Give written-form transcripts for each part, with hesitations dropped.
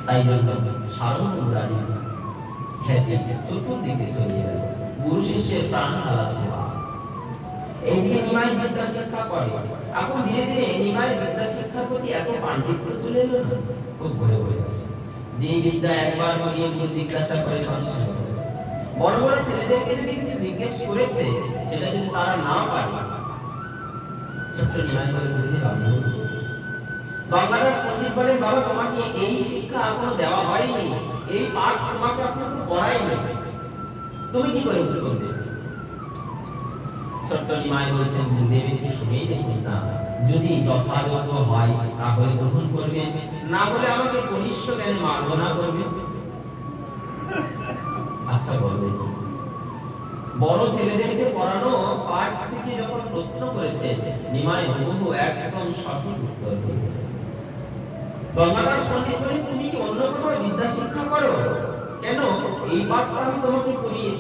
তাই জন্য সারণ মুরারি খ্যাতি চতুর্দিকে ছড়িয়ে গেল। গুরু শিষ্যের প্রাণ হারা সেবা। এইদিকে নিমাই বিদ্যা শিক্ষা করে। এখন ধীরে ধীরে নিমাই বিদ্যা শিক্ষার প্রতি এত পাণ্ডিত্য চলে এলো না, খুব ভরে ভরে আছে। যে বিদ্যা একবার গিয়ে গুরু জিজ্ঞাসা করে সন্তুষ্ট হতে হবে। বড় বড় ছেলেদেরকে যদি কিছু জিজ্ঞেস করেছে, সেটা যদি তারা না পারে, ছোট্ট নিমাই বলে বুঝতে পারবে। গঙ্গাদাস পণ্ডিত বলেন, বাবা তোমাকে এই শিক্ষা এখনো দেওয়া হয়নি, এই পাঠ তোমাকে এখনো পড়ায়নি, তুমি কি করে উত্তর দেবে? ছোট্ট নিমাই বলছেন, গুরুদেবকে শুনেই দেখুন না, যদি যথাযোগ্য হয় তাহলে গ্রহণ করবেন, না হলে আমাকে কনিষ্ঠ জ্ঞানে মার্জনা করবেন। আচ্ছা বলবে, বড় ছেলেদেরকে পড়ানো পাঠ থেকে যখন প্রশ্ন করেছে, নিমাই হুবহু একদম সঠিক উত্তর দিয়েছে। গঙ্গাদাস পণ্ডিত বলেন, তুমি কি অন্য কোথাও বিদ্যা শিক্ষা করো? কেন এই পাঠটা আমি তোমাকে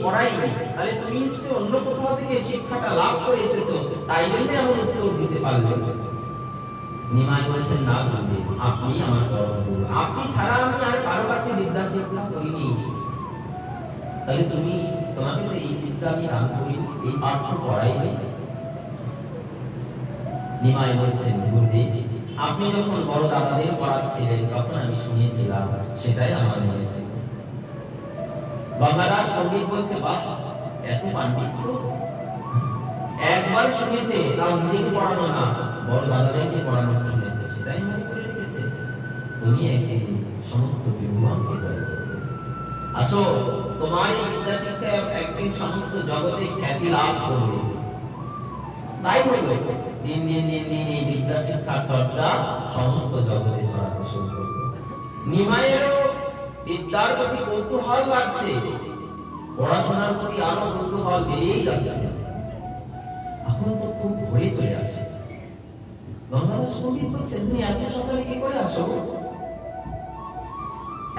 পড়াইনি, তাহলে তুমি নিশ্চয়ই অন্য কোথাও থেকে শিক্ষাটা লাভ করে এসেছো, তাই জন্য এমন উত্তর দিতে পারলে। নিমাই বলছেন, না গুরুদেব, আপনি আমার বড় গুরু, আপনি ছাড়া আমি আর কারো কাছে বিদ্যা শিক্ষা করিনি। তাহলে তোমাকে তো এই বিদ্যা আমি দান করি, এই পাঠ পড়াইনি। নিমাই বলছেন, গুরুদেব আপনি যখন বড় দাদাদের পড়াচ্ছিলেন তখন আমি শুনেছিলাম, সেটাই আমার মনে ছিল। গঙ্গাদাস পণ্ডিত বলছে, বাহ, এত পাণ্ডিত্য! একবার শুনেছে, তাও নিজেকে পড়ানো না, বড় দাদাদেরকে পড়ানো শুনেছে, সেটাই মনে করে রেখেছে। তুমি একদিন সমস্ত বিভ্রমকে জয় করবে। আসো, তোমার এই বিদ্যা শিক্ষা একদিন সমস্ত জগতে খ্যাতি লাভ করবে। তাই হলো, দিন দিন দিন দিন এই বিদ্যা শিক্ষার চর্চা সমস্ত জগতে ছড়াতে শুরু করলো। নিমাইয়েরও বিদ্যার প্রতি কৌতূহল বাড়ছে, পড়াশোনার প্রতি আরো কৌতূহল বেড়েই যাচ্ছে। এখন তো খুব ভোরে চলে আসে। গঙ্গাদাস পণ্ডিত বলছেন, তুমি এত সকালে কি করে আসো?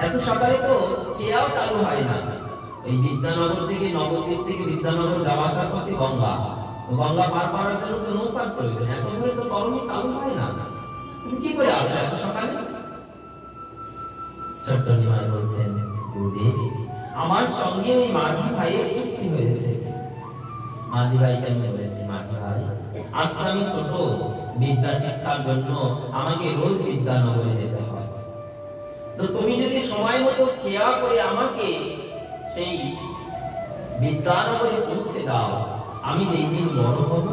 এত সকালে তো কেয়াও চালু হয় না। এই বিদ্যানগর থেকে, নবদ্বীপ থেকে বিদ্যানগর যাওয়া আসার পথে গঙ্গা, গঙ্গা পার করার জন্য তো নৌকার প্রয়োজন, এত ভোরে তো তরুণী চালু হয় না। তুমি কি করে আসো এত সকালে? ছোট্ট নিমাই বলছেন, গুরুদেব আমার সঙ্গে ওই মাঝি ভাইয়ের চুক্তি হয়েছে। মাঝি ভাই কেন বলেছে? মাঝি ভাই, আজ আমি ছোট, বিদ্যা শিক্ষার জন্য আমাকে রোজ বিদ্যানগরে যেতে হয়, তো তুমি যদি সময় মতো খেয়া করে আমাকে সেই বিদ্যানগরে পৌঁছে দাও, আমি যেই দিন বড় হব,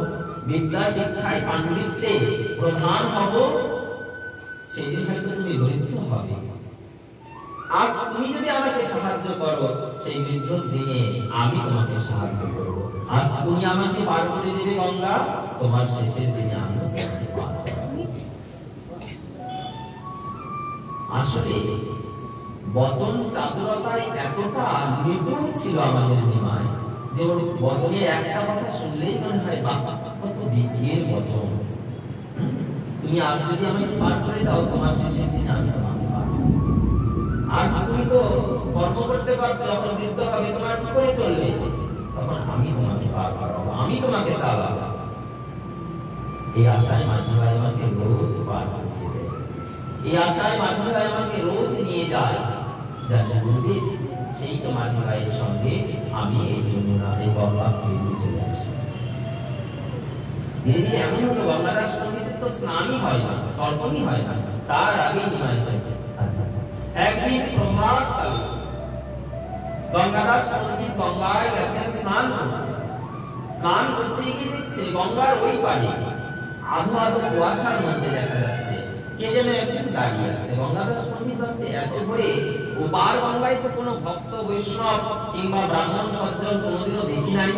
বিদ্যা শিক্ষায় পাণ্ডিত্যে প্রধান হব, সেই দিন হয়তো তুমি দরিদ্র হবে। আজ তুমি যদি আমাকে সাহায্য করো, সেই বিদ্যুৎ দিনে আমি তোমাকে সাহায্য করব। আজ তুমি আমাকে পার করে দেবে গঙ্গা, তোমার শেষের দিনে আমি তোমাকে পার করব। আসলে বচন চাতুরতায় এতটা নিপুণ ছিল আমাদের নিমাই, যে ওর বদলে একটা কথা শুনলেই মনে হয়, বাহ, কত বিজ্ঞের বচন। তুমি আজ যদি আমাকে পার করে দাও, তোমার শেষের দিনে আমি তোমাকে পার করব। আর তুমি তো কর্ম করতে পারছো, যখন বৃদ্ধ হবে তোমার কি করে চলবে? তখন আমি তোমাকে পার করাবো, আমি তোমাকে চালাবো। এই আশায় মাঝি ভাই আমাকে রোজ পার করিয়ে দেয়, এই আশায় মাঝি ভাই আমাকে রোজ নিয়ে যায়। জানি গুরুদেব, সেই তো মাঝি ভাইয়ের সঙ্গে আমি এই যমুনা, এই গঙ্গা পেরিয়ে চলে আসি। ধীরে ধীরে এমন হলো, গঙ্গাদাস পণ্ডিতের তো স্নানই হয় না, তর্পণই হয় না, তার আগে নিমাই সঙ্গে একদিন প্রভাত কালে গঙ্গাদাস পণ্ডিত গঙ্গায় গেছেন স্নান করতে। স্নান করতে গিয়ে দেখছে গঙ্গার ওই পারে আধো আধো কুয়াশার মধ্যে দেখা যাচ্ছে কে যেন একজন দাঁড়িয়ে আছে। গঙ্গাদাস পণ্ডিত ভাবছে, এত ভোরে ওপার গঙ্গায় তো কোনো ভক্ত বৈষ্ণব কিংবা ব্রাহ্মণ সজ্জন কোনোদিনও দেখি নাই,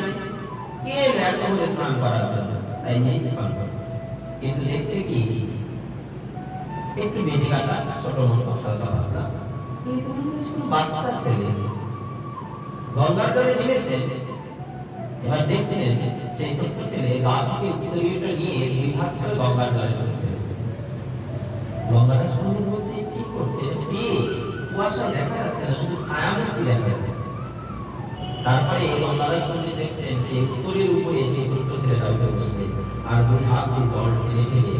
কে এত ভোরে স্নান করার জন্য? তাই নিরীক্ষণ করছে, কিন্তু দেখছে কি একটু বেটি কাটা, ছোট মতো হালকা পাতলা, কিন্তু বাচ্চা ছেলে গঙ্গার জলে নেমেছে। এবার দেখছেন সেই ছোট্ট ছেলে গা থেকে উত্তরীয়টা নিয়ে দুই হাত ছেড়ে গঙ্গার জলে ঢুকছে। গঙ্গাদাস পণ্ডিত বলছে, কি করছে? কুয়াশায় দেখা যাচ্ছে না, শুধু ছায়ামূর্তি দেখা যাচ্ছে। তারপরে গঙ্গাদাস পণ্ডিত দেখছেন সেই উত্তরের উপরে সেই ছোট্ট ছেলেটা উঠে বসে, আর দুই হাত দিয়ে জল ঠেলে ঠেলে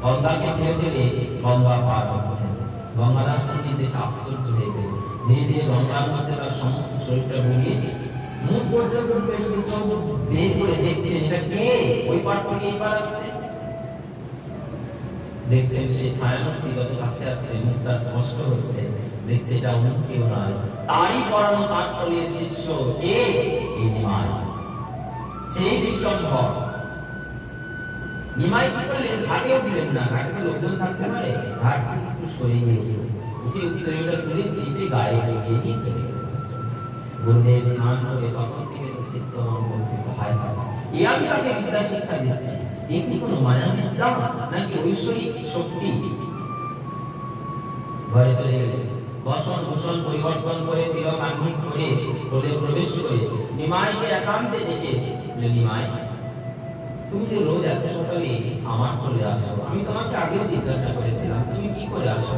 গঙ্গাকে ঠেলে ঠেলে গঙ্গা পার হচ্ছে। গঙ্গাদাস পণ্ডিত দেখে আশ্চর্য হয়ে গেল। ধীরে ধীরে গঙ্গার মধ্যে তার সমস্ত শরীরটা ডুবিয়ে মুখ পর্যন্ত চোখ বের করে দেখছেন এটা কে, ওই পার থেকে এই পার আসছে। দেখছেন সেই ছায়ামূর্তি যত কাছে আসছে, মুখটা স্পষ্ট হচ্ছে, দেখছে এটা অন্য কেউ নয়, তারই পরানো তার তলের শিষ্য কে, এই নিমাই। সেই বিশ্বম্ভর নিমাই কি করলেন, ঘাটেও দিলেন না, ঘাটে লোকজন থাকতে পারে, ঘাট থেকে একটু সরে গিয়ে উঠে উত্তরীয়টা তুলে চিপে গায়ে ঢুকিয়ে নিয়ে চলে গেছে। গুরুদেব স্নান করে তখন থেকে চিত্ত মনোকম্পিত, হায় হায় এ আমি তাকে বিদ্যা শিক্ষা দিচ্ছি, এ কি কোনো মায়া বিদ্যা নাকি ঐশ্বরিক শক্তি। ঘরে চলে গেলেন, বসন ভূষণ পরিবর্তন করে তিলক আহ্নিক করে টোলে প্রবেশ করে নিমাইকে একান্তে ডেকে, নিমাই তুমি যে রোজ এত সকালে আমার কোলে আসো, আমি তোমাকে আগে জিজ্ঞাসা করেছিলাম তুমি কি করে আসো,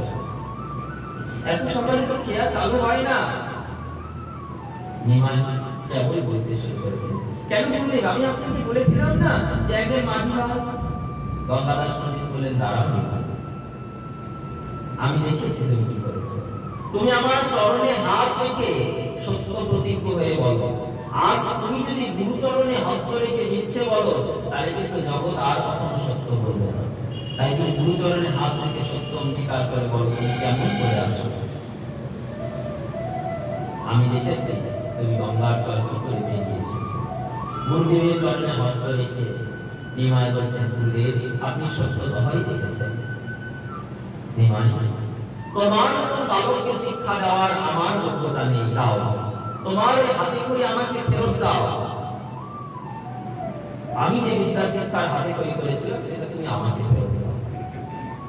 এত সকালে তো খেয়া চালু হয় না। নিমাই কেবল বলতে শুরু করেছে, কেন বললে আমি আপনাকে বলেছিলাম না যে একজন মাঝি বাবা। গঙ্গাদাস পণ্ডিত বললেন, দাঁড়াও নিমাই, আমি দেখেছি তুমি কি করেছো, তুমি আমার চরণে হাত রেখে সত্য প্রতিজ্ঞ হয়ে বলো, আজ তুমি যদি গুরুচরণে হস্ত রেখে মিথ্যে বলো তাহলে কিন্তু জগৎ আর কখনো সত্য বলবে না। তাই তুমি গুরুচরণে হাত রেখে সত্য অঙ্গীকার করে বলো তুমি কেমন করে আসো। আমি দেখেছি তুমি গঙ্গার জল কি করে বেরিয়ে এসেছো। গুরুদেবের চরণে হস্ত রেখে নিমাই বলছেন, গুরুদেব আপনি সত্য দহাই দেখেছেন। নিমাই, তোমার মতন বালককে শিক্ষা দেওয়ার আমার যোগ্যতা নেই, দাও তোমার এই হাতে করে আমাকে ফেরত দাও। আমি যে বিদ্যা শিক্ষার হাতে করে করেছিলাম সেটা তুমি আমাকে ফেরত দাও।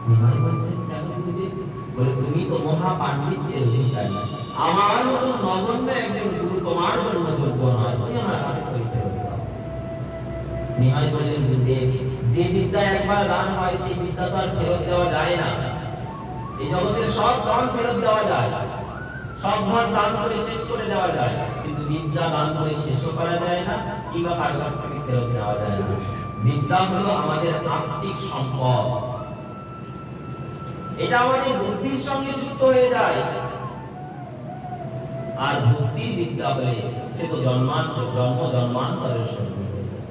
নিমাই বলছেন, কেন গুরুদেব? বলে তুমি তো মহা পাণ্ডিত্যের অধিকারী, আমার মতন নগণ্য একজন গুরু তোমার জন্য যোগ্য নয়, তুমি আমার হাতে করে ফেরত দাও। নিমাই বললেন, গুরুদেব যে বিদ্যা একবার দান হয় সেই বিদ্যা তো আর ফেরত দেওয়া যায় না। এই জগতে সব দান ফেরত দেওয়া যায়, সব ধন দান করে শেষ করে দেওয়া যায়, কিন্তু বিদ্যা দান করে শেষও করা যায় না, কিংবা কার কাছ থেকে ফেরত নেওয়া যায় না। বিদ্যা হলো আমাদের আত্মিক সম্পদ, এটা আমাদের বুদ্ধির সঙ্গে যুক্ত হয়ে যায়। আর ভক্তির বিদ্যা বলে সে তো জন্ম জন্মান্তরের সঙ্গে হয়ে যায়।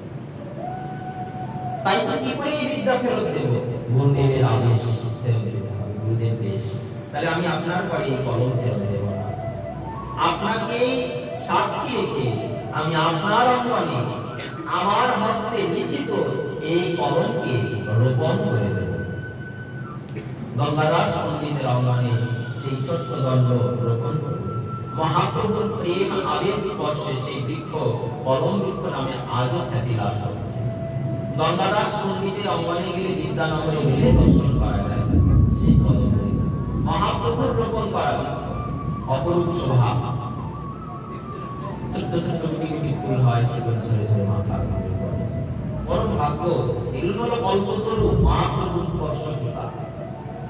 তাই তো কি করে এই বিদ্যা ফেরত দেব? গুরুদেবের আদেশ ফেরত দিতে হবে, গুরুদেব বেশ, তাহলে আমি আপনার পরে এই কলম ফেরত দেব না, আপনাকে সাক্ষী রেখে আমি আপনার অঙ্গনে আমার হস্তে লিখিত এই কলমকে রোপণ করে দেব। গঙ্গাদাস পণ্ডিতের অঙ্গনে সেই ছোট্ট দণ্ড রোপণ করবে। মহাপ্রভুর প্রেম আবেশ স্পর্শে সেই বৃক্ষ কলম বৃক্ষ নামে আজও খ্যাতি লাভ করছে। গঙ্গাদাস পণ্ডিতের অঙ্গনে গেলে, বিদ্যানগরে গেলে দর্শন করা যায় সেই কলম বৃক্ষ, মহাপ্রভুর রোপণ করা বৃক্ষ, অপরূপ শোভা। ছোট্ট ছোট্ট গুটি গুটি ফুল হয়, সেগুলো ঝরে ঝরে মাথার উপরে পড়ে। বড় ভাগ্য, এগুলো হলো কল্পতরু, মহাপ্রভুর স্পর্শ কৃপা।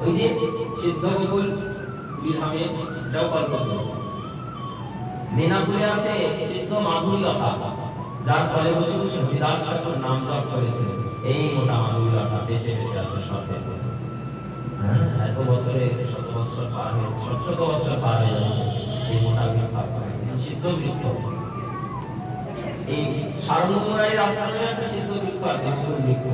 ওই যে সিদ্ধ বকুল বিধামে, এটাও কল্পতরু। মেনাপুরে আছে সিদ্ধ মাধুরীলতা, যার তলে বসে বসে হরিদাস ঠাকুর নাম জপ করেছিলেন। এই মোটা মাধুরীলতা বেঁচে বেঁচে আছে সর্বে। এত বছরে, শত বছর পার হয়ে, শত বছর পার হয়ে যাচ্ছে, সেই মোটা বৃক্ষ করেছিলেন সিদ্ধ বৃক্ষ। এই সারঙ্গরায়ের আশ্রমে একটা সিদ্ধ বৃক্ষ আছে, মূল বৃক্ষ,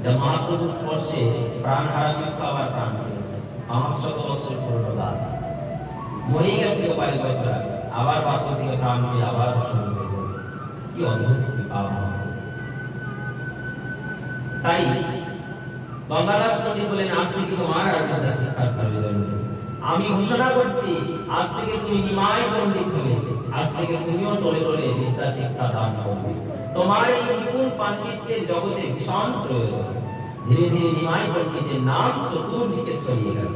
যা মহাপ্রভুর স্পর্শে প্রাণ হারা বৃক্ষ আবার প্রাণ পেয়েছে। 500 বছর পুরনো গাছ, মরে গেছিল কয়েক বছর আগে, আবার বাক্য থেকে প্রাণ পেয়ে আবার সঞ্চয় করেছে। কি অদ্ভুত কৃপা! তাই গঙ্গাদাস পণ্ডিত বলেন, আজ থেকে তোমার আর বিদ্যা শিক্ষার প্রয়োজন নেই। আমি ঘোষণা করছি, আজ থেকে তুমি নিমাই পণ্ডিত হবে, আজ থেকে তুমিও টোলে টোলে বিদ্যা শিক্ষা দান করবে। তোমার এই নিপুণ পাণ্ডিত্যের জগতে ভীষণ প্রয়োজন। ধীরে ধীরে নিমাই পণ্ডিতের নাম চতুর্দিকে ছড়িয়ে গেল।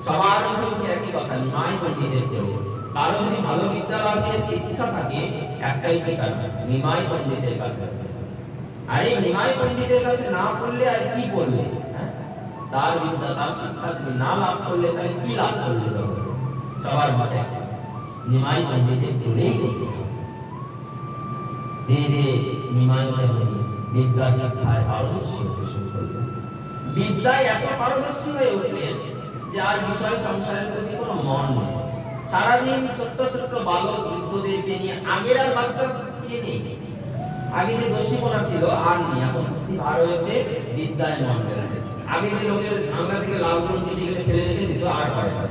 সবার মুখে একই কথা, নিমাই পণ্ডিতের করে। কারো যদি ভালো বিদ্যা লাভের ইচ্ছা থাকে, একটাই ঠিকানা, নিমাই পণ্ডিতের কাছে। আর এই নিমাই পণ্ডিতের কাছে না পড়লে আর কি পড়লে? তার বিদ্যা, তার শিক্ষা তুমি না লাভ করলে তাহলে কি লাভ করলে? সবার মুখে নিমাই পণ্ডিতের বলেই করতে হবে। ধীরে ধীরে নিমাই বিদ্যা শিক্ষায় পারদর্শী হতে শুরু করলেন। বিদ্যায় এত পারদর্শী হয়ে উঠলেন যে আর বিষয় সংসারের প্রতি কোনো মন নেই। সারাদিন ছোট্ট ছোট্ট বালক বৃদ্ধদেরকে নিয়ে, আগের আর বাচ্চা নেই, আগে যে দস্যিপনা ছিল আর নেই, এখন বুদ্ধি ভার হয়েছে, বিদ্যায় মন গেছে। আগে যে লোকের জানলা থেকে লাউ কেটে কেটে ফেলে রেখে দিত আর পারে না,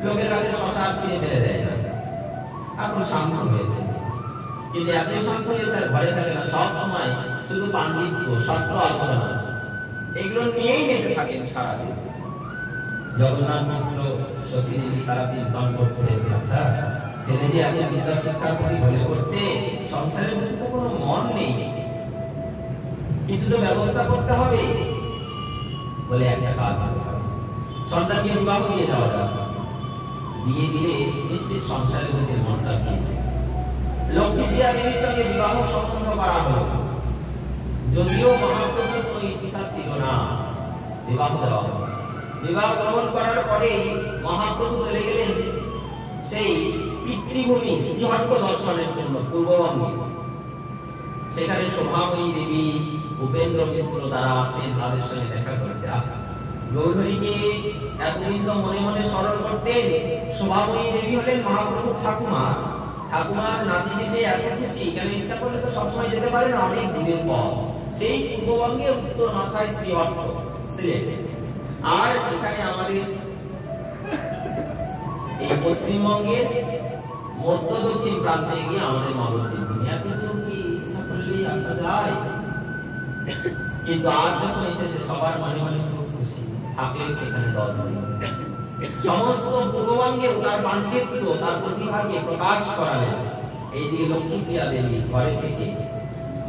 লোকের কাছে শশা ছিঁড়ে ফেলে দেয় না, এখন শান্ত হয়েছে। কিন্তু এত শান্ত হয়েছে আর ঘরে থাকে না, সব সময় শুধু পাণ্ডিত্য, শাস্ত্র আলোচনা, এগুলো নিয়েই মেতে থাকেন সারাদিন। জগন্নাথ মিশ্র সচিদেবী তারা চিন্তন করছে, আচ্ছা ছেলে যে এত বিদ্যা শিক্ষার প্রতি ঢলে পড়ছে, সংসারের মধ্যে তো কোনো মন নেই, কিছু তো ব্যবস্থা করতে হবে। বলে একটা কাজ হবে, সন্তানকে বিবাহ দিয়ে দেওয়া যাবে, বিয়ে দিলে নিশ্চিত সংসারের মধ্যে মনটা দিয়ে লক্ষ্মী প্রিয়া দেবীর সঙ্গে বিবাহ সম্পন্ন করা হলো। যদিও মহাপ্রভুর কোনো ইচ্ছা ছিল না বিবাহ দেওয়া হবে। বিবাহ গ্রহণ করার পরেই মহাপ্রভু চলে গেলেন সেই পিতৃভূমি শ্রীহট্ট দর্শনের জন্য পূর্ববঙ্গে। সেখানে শোভাময়ী দেবী, উপেন্দ্র মিশ্র তারা আছেন, তাদের সঙ্গে দেখা করতে গৌরহরিকে এতদিন তো মনে মনে স্মরণ করতেন। শোভাময়ী দেবী হলেন মহাপ্রভুর ঠাকুমা, ঠাকুমার নাতি দিতে এত খুশি, কেন ইচ্ছা করলে তো সবসময় যেতে পারে না, অনেক দূরের পথ। সেই পূর্ববঙ্গে উত্তর মাথায় শ্রীহট্ট সিলেট, আর এখানে আমাদের এই পশ্চিমবঙ্গের মধ্য দক্ষিণ প্রান্তে গিয়ে আমাদের নবদ্বীপ। এত দূর কি ইচ্ছা করলে আসা যায়? কিন্তু আজ যখন এসেছে সবার মনে মনে খুব খুশি, থাকলে সেখানে 10 দিন সমস্ত পূর্ববঙ্গে তার পাণ্ডিত্য, তার প্রতিভাকে প্রকাশ করালেন। এইদিকে লক্ষ্মীপ্রিয়া দেবী ঘরে থেকে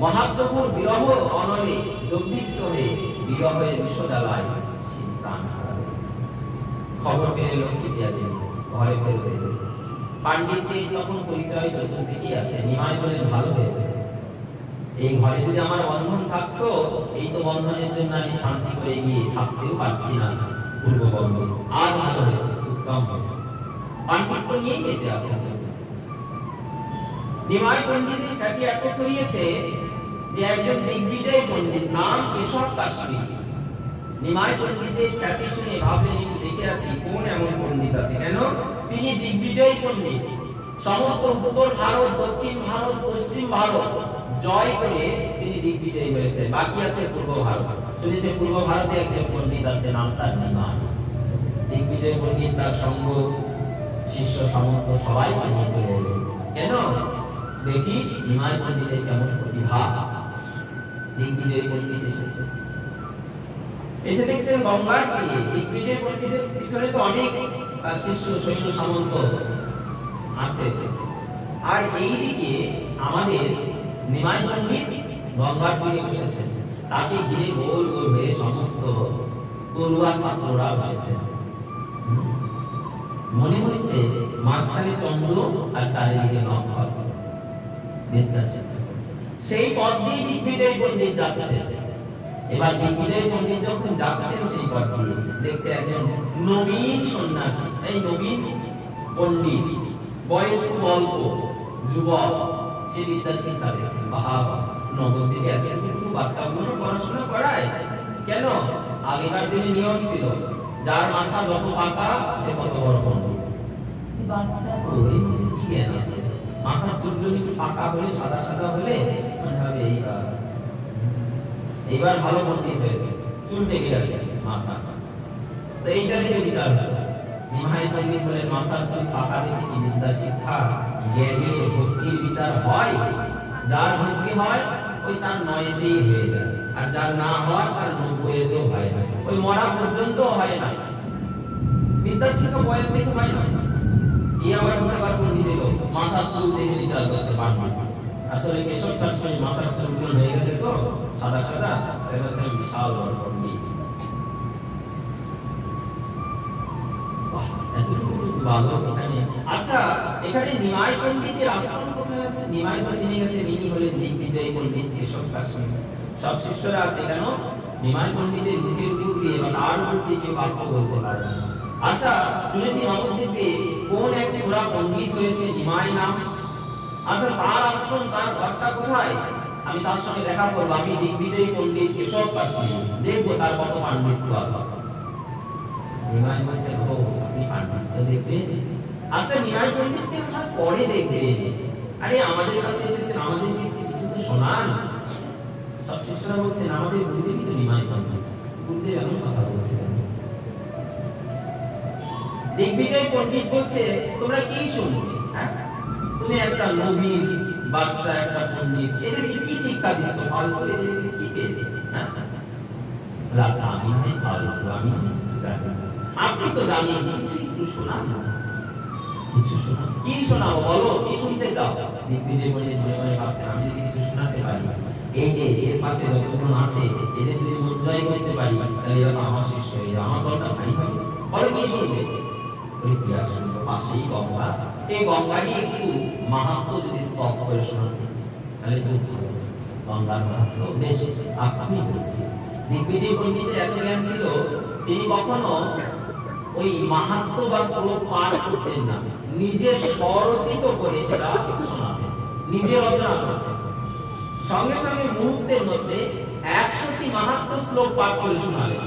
মহাপ্রভুর বিরহ অনলে দগ্ধীভূত হয়ে বিরহের বিষজ্বালায় প্রাণ হারালেন। খবর পেয়ে লক্ষ্মীপ্রিয়া দেবী ঘরে ফেরত এলেন। পাণ্ডিত্যের তখন পরিচয় চতুর্দিকেই আছে। নিমাই বলে ভালো হয়েছে, এই ঘরে যদি আমার বন্ধন থাকতো, এই তো বন্ধনের জন্য আমি শান্তি করে গিয়ে থাকতেও পারছি না পূর্ববঙ্গে। আজ ভালো হয়েছে, উত্তম হয়েছে। পাণ্ডিত্য নিয়েই মেতে আছেন। নিমাই পণ্ডিতের খ্যাতি এত ছড়িয়েছে যে একজন দিগ্বিজয় পণ্ডিত, নাম কেশব কাশ্মীর, নিমাই পণ্ডিতের খ্যাতি শুনে ভাবলেন একটু দেখে আসি কোন এমন পণ্ডিত আছে। কেন? তিনি দিগ্বিজয় পণ্ডিত। সমস্ত উত্তর ভারত, দক্ষিণ ভারত, পশ্চিম ভারত জয় করে তিনি দিগ্বিজয়ী হয়েছেন। বাকি আছে পূর্ব ভারত। শুনেছে পূর্ব ভারতে একজন পণ্ডিত আছে, নাম তার নিমাই। দিগ্বিজয় পণ্ডিত তার সঙ্গ শিষ্য সামন্ত সবাই নিয়ে চলে এলেন। কেন? দেখি নিমাই পণ্ডিতের কেমন প্রতিভা। দিগ্বিজয় পণ্ডিত এসেছে, এসে দেখছেন গঙ্গার তীরে। দিগ্বিজয় পণ্ডিতের পিছনে তো অনেক তার শিষ্য সৈন্য সামন্ত আছে, আর এইদিকে আমাদের নিমাই পণ্ডিত গঙ্গার তীরে বসেছেন। তাকে ঘিরে গোল গোল হয়ে সমস্ত পড়ুয়া ছাত্ররা বসেছেন। মনে হচ্ছে মাঝখানে চন্দ্র আর চারিদিকে নক্ষত্র বিদ্যা শিক্ষা করছে। সেই পথ দিয়ে দিগ্বিজয় পণ্ডিত যাচ্ছে। এবার দিগ্বিজয় পণ্ডিত যখন যাচ্ছেন সেই পথ দিয়ে, দেখছে একজন নবীন সন্ন্যাসী, এই নবীন পণ্ডিত, বয়স খুব অল্প, যুবক, সে বিদ্যা শিক্ষা দিচ্ছে। বাবা, নবদ্বীপে এতটুকু বাচ্চাগুলো পড়াশোনা করায় কেন? আগেকার দিনে নিয়ম ছিল, যার মাথা যত পাকা সে তত বড় পণ্ডিত। বাচ্চা তো এর মধ্যে কি জ্ঞান আছে? মাথার চুলগুলো একটু পাকা হলে, সাদা সাদা হলে মনে হবে এইবার ভালো পণ্ডিত হয়েছে, চুল পেকে গেছে মাথা। তো এইটা দেখে বিচার হলো। নিমাই পণ্ডিত বলেন, মাথার চুল পাকা দেখে কি বিদ্যা শিক্ষা, জ্ঞানে ভক্তির বিচার হয়? যার ভক্তি হয় ওই তার 9তেই হয়ে যায়, আর যার না হয় তার 90তেও হয় না, ওই মরা পর্যন্ত হয় না। বিদ্যা শিক্ষা বয়স দেখে হয় না। এই আবার পণ্ডিত এলো, মাথার চুল দেখে বিচার করছে পাণ্ডিত। আসলে কেশব কাশ্মীর মাথার চুলগুলো হয়ে গেছে তো সাদা সাদা, এটা হচ্ছে বিশাল বড় পণ্ডিত। আচ্ছা, এখানে নিমাই পণ্ডিতের আশ্রম কোথায় আছে? নিমাই তো চিনে গেছে, ইনি হলেন দিগ্বিজয় পণ্ডিত কেশব কাশ্মীর। সব শিষ্যরা আছে। কেন? নিমাই পণ্ডিতের মুখের উপর দিয়ে বা তার উপর দিয়ে কেউ বাক্য বলতে পারে না। আচ্ছা, শুনেছি নবদ্বীপে কোন এক ছোড়া পণ্ডিত হয়েছে নিমাই নাম। আচ্ছা, তার আশ্রম, তার ঘরটা কোথায়? আমি তার সঙ্গে দেখা করবো। আমি দিগ্বিজয় পণ্ডিত কেশব কাশ্মীর, দেখবো তার কত পাণ্ডিত্য আছে। নিমাই বলছে ও আপনি পাণ্ডিত্য দেখবেন, আচ্ছা নিমাই পণ্ডিতকে আমরা পরে দেখবেন, আরে আমাদের কাছে এসেছেন আমাদেরকে কিছু তো শোনান। সব শিষ্যরা বলছেন আমাদের গুরুদেবই তো নিমাই পণ্ডিত, গুরুদেব এমন কথা বলছিলেন। দিগ্বিজয় পণ্ডিত বলছে তোমরা কি শুনবে, হ্যাঁ তুমি একটা নবীন বাচ্চা একটা পণ্ডিত, এদেরকে কি শিক্ষা দিচ্ছ, ফালতু এদেরকে কি পেয়েছো, হ্যাঁ রাজা আমি নয় ফালতু, আমি কিছু জানি না, আপনি তো জানেন কিছু একটু শোনান না, কিছু শোনান, কি শোনাবো বলো, কি শুনতে চাও? দিগ্বিজয় পণ্ডিত মনে মনে ভাবছেন আমি যদি কিছু শোনাতে পারি, এই যে এর পাশে যতজন আছে এদের যদি মন জয় করতে পারি তাহলে এরা তো আমার শিষ্য হয়ে যাবে, আমার দলটা ভারী হবে, বলো কি শুনবে? পাশেই গঙ্গা, এই গঙ্গারই একটু মাহাত্ম্য যদি স্তব করে শোনাতে তাহলে খুব ভালো। গঙ্গার মাহাত্ম্য বেশ আপনি বলছি। দিগ্বিজয় পণ্ডিতের এত জ্ঞান ছিল, তিনি কখনো ওই মাহাত্ম্য বা শ্লোক পাঠ করতেন না, নিজে স্বরচিত করে সেটা শোনাতেন, নিজে রচনা করতেন, সঙ্গে সঙ্গে মুহূর্তের মধ্যে 100টি মাহাত্ম্য শ্লোক পাঠ করে শোনালেন।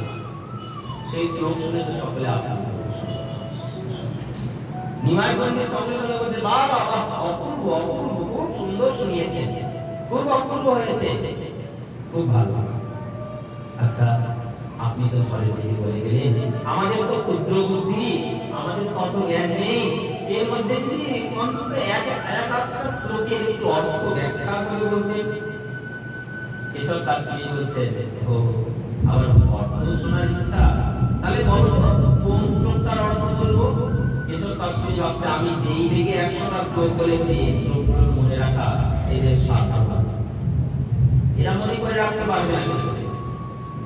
সেই শ্লোক শুনে তো সকলে আপ্লুত। নিমাই পণ্ডিত সঙ্গে সঙ্গে বলছে বাহ বাহ বাহ, অপূর্ব অপূর্ব, খুব সুন্দর শুনিয়েছেন, খুব অপূর্ব হয়েছে, খুব ভালো। আচ্ছা আপনি তো ঝড়ে বেরিয়ে বলে গেলেন, আমাদের তো ক্ষুদ্র বুদ্ধি, আমাদের কত জ্ঞান নেই, এর মধ্যে যদি অন্তত একটা শ্লোকের একটু অর্থ ব্যাখ্যা করে বলতেন। এসব কাশ্মীর বলছে ও আবার অর্থ শোনার ইচ্ছা, তাহলে বলো তো কোন শ্লোকটার অর্থ বলবো? এসব কাশ্মীর ভাবছে আমি যেই বেগে 100টা শ্লোক বলেছি, এই শ্লোকগুলো মনে রাখা এদের সাধনা, এরা মনে করে রাখতে পারবে না কিছু,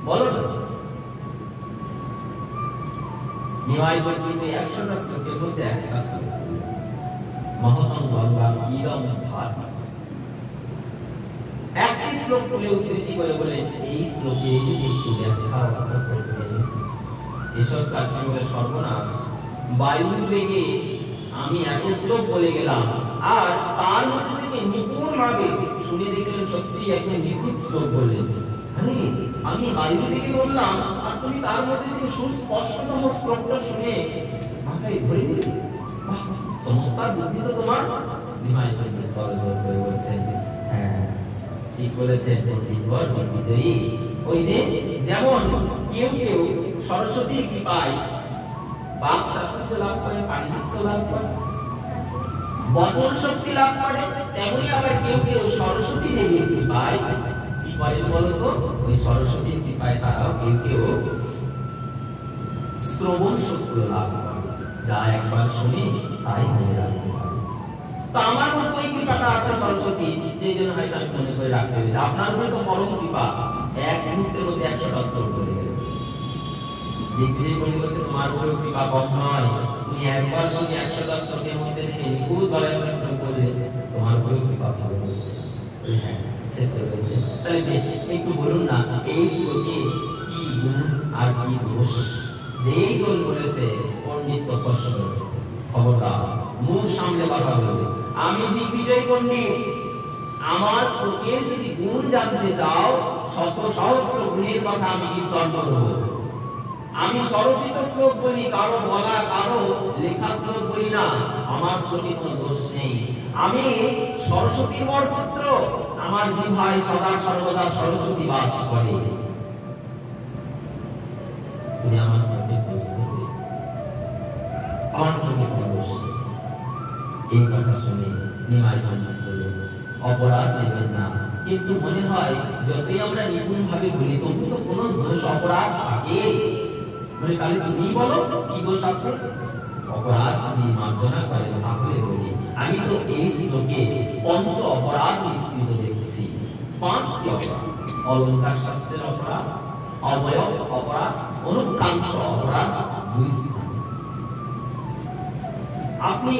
বলো না। নিমাই পণ্ডিত 100টা শ্লোকের মধ্যে একটা শ্লোক মহাত্মা গঙ্গা ইরম ভাত, একটি শ্লোক তুলে উদ্ধৃতি করে বলে এই শ্লোকে একটু ব্যাখ্যা অর্থ করতেন। এসব কাশ্মীরের সর্বনাশ, বায়ুর বেগে আমি এত শ্লোক বলে গেলাম, আর তার মধ্যে থেকে নিপুণ ভাবে শুনে দেখলেন সত্যি একদম নিখুঁত শ্লোক বললেন। আরে আমি বায়ুর বেগে বললাম আর তুমি তার মধ্যে থেকে সুস্পষ্টতম শ্লোকটা শুনে মাথায় ধরে নিলে, বাহ চমৎকার বুদ্ধি তো তোমার। নিমাই পণ্ডিত করজোড় করে বলছেন হ্যাঁ ঠিক বলেছেন পণ্ডিতবর বিজয়ী। ওই যে যেমন কেউ কেউ সরস্বতীর কৃপায় বাক চাতুর্য লাভ করে, পাণ্ডিত্য লাভ করে, বচন শক্তি লাভ করে, তেমনি আবার কেউ কেউ সরস্বতী দেবীর কৃপায় কি করেন বলতো, ওই সরস্বতীর কৃপায় তারাও কেউ কেউ শ্রবণ শক্তি লাভ করে, যা একবার শুনে তাই মনে রাখতে পারে। তো আমার মতো এই কৃপাটা আছে সরস্বতী, এই জন্য হয়তো আমি মনে করে রাখতে পেরেছি। আপনার উপরে তো পরম কৃপা, এক মুহূর্তের মধ্যে 100টা শ্লোক বলে গেলেন। দিগ্বিজয় পণ্ডিত বলছে তোমার উপরে কৃপা কম নয়, তুমি একবার শুনে 100টা শ্লোকের মধ্যে থেকে নিখুঁত ভাবে একটা শ্লোক বলে, তোমার উপরে কৃপা ভালো হয়েছে। হ্যাঁ সেটা রয়েছে। তাহলে বেশ একটু বলুন না এই শ্লোকে কি গুণ আর কি দোষ, যেই দোষ বলেছে পণ্ডিত তপস্য করেছে, খবরদার মুখ সামনে কথা বলবে। আমি দিগ্বিজয় পণ্ডিত, আমার শ্লোকের যদি গুণ জানতে চাও শত সহস্র গুণের কথা আমি কীর্তন করব। আমি স্বরচিত শ্লোক বলি, কারো বলা কারো লেখা শ্লোক বলি না, আমার শ্লোকে কোনো দোষ নেই। আমি সরস্বতীর বরপুত্র, আমার জিহ্বায় সদা সর্বদা সরস্বতী বাস করে। তুমি আমার শ্লোকে দোষ দেবে, আমার শ্লোকে কোনো দোষ নেই। এই কথা শুনে নিমাই পণ্ডিত বললেন অপরাধ দেবেন না, কিন্তু মনে হয় যতই আমরা নিপুণ ভাবে বলি তবু তো কোনো দোষ অপরাধ থাকে, মানে তাহলে তুমি বলো কি দোষ আছে। অপরাধ যদি মার্জনা করেন তাহলে বলি আমি তো এই শ্লোকে পঞ্চ অপরাধ মিশ্রিত দেখছি। 5টি অপরাধ, অলঙ্কার শাস্ত্রের অপরাধ, অবয়ব অপরাধ, অনুপ্রাংশ অপরাধ 2 স্থানে। আপনি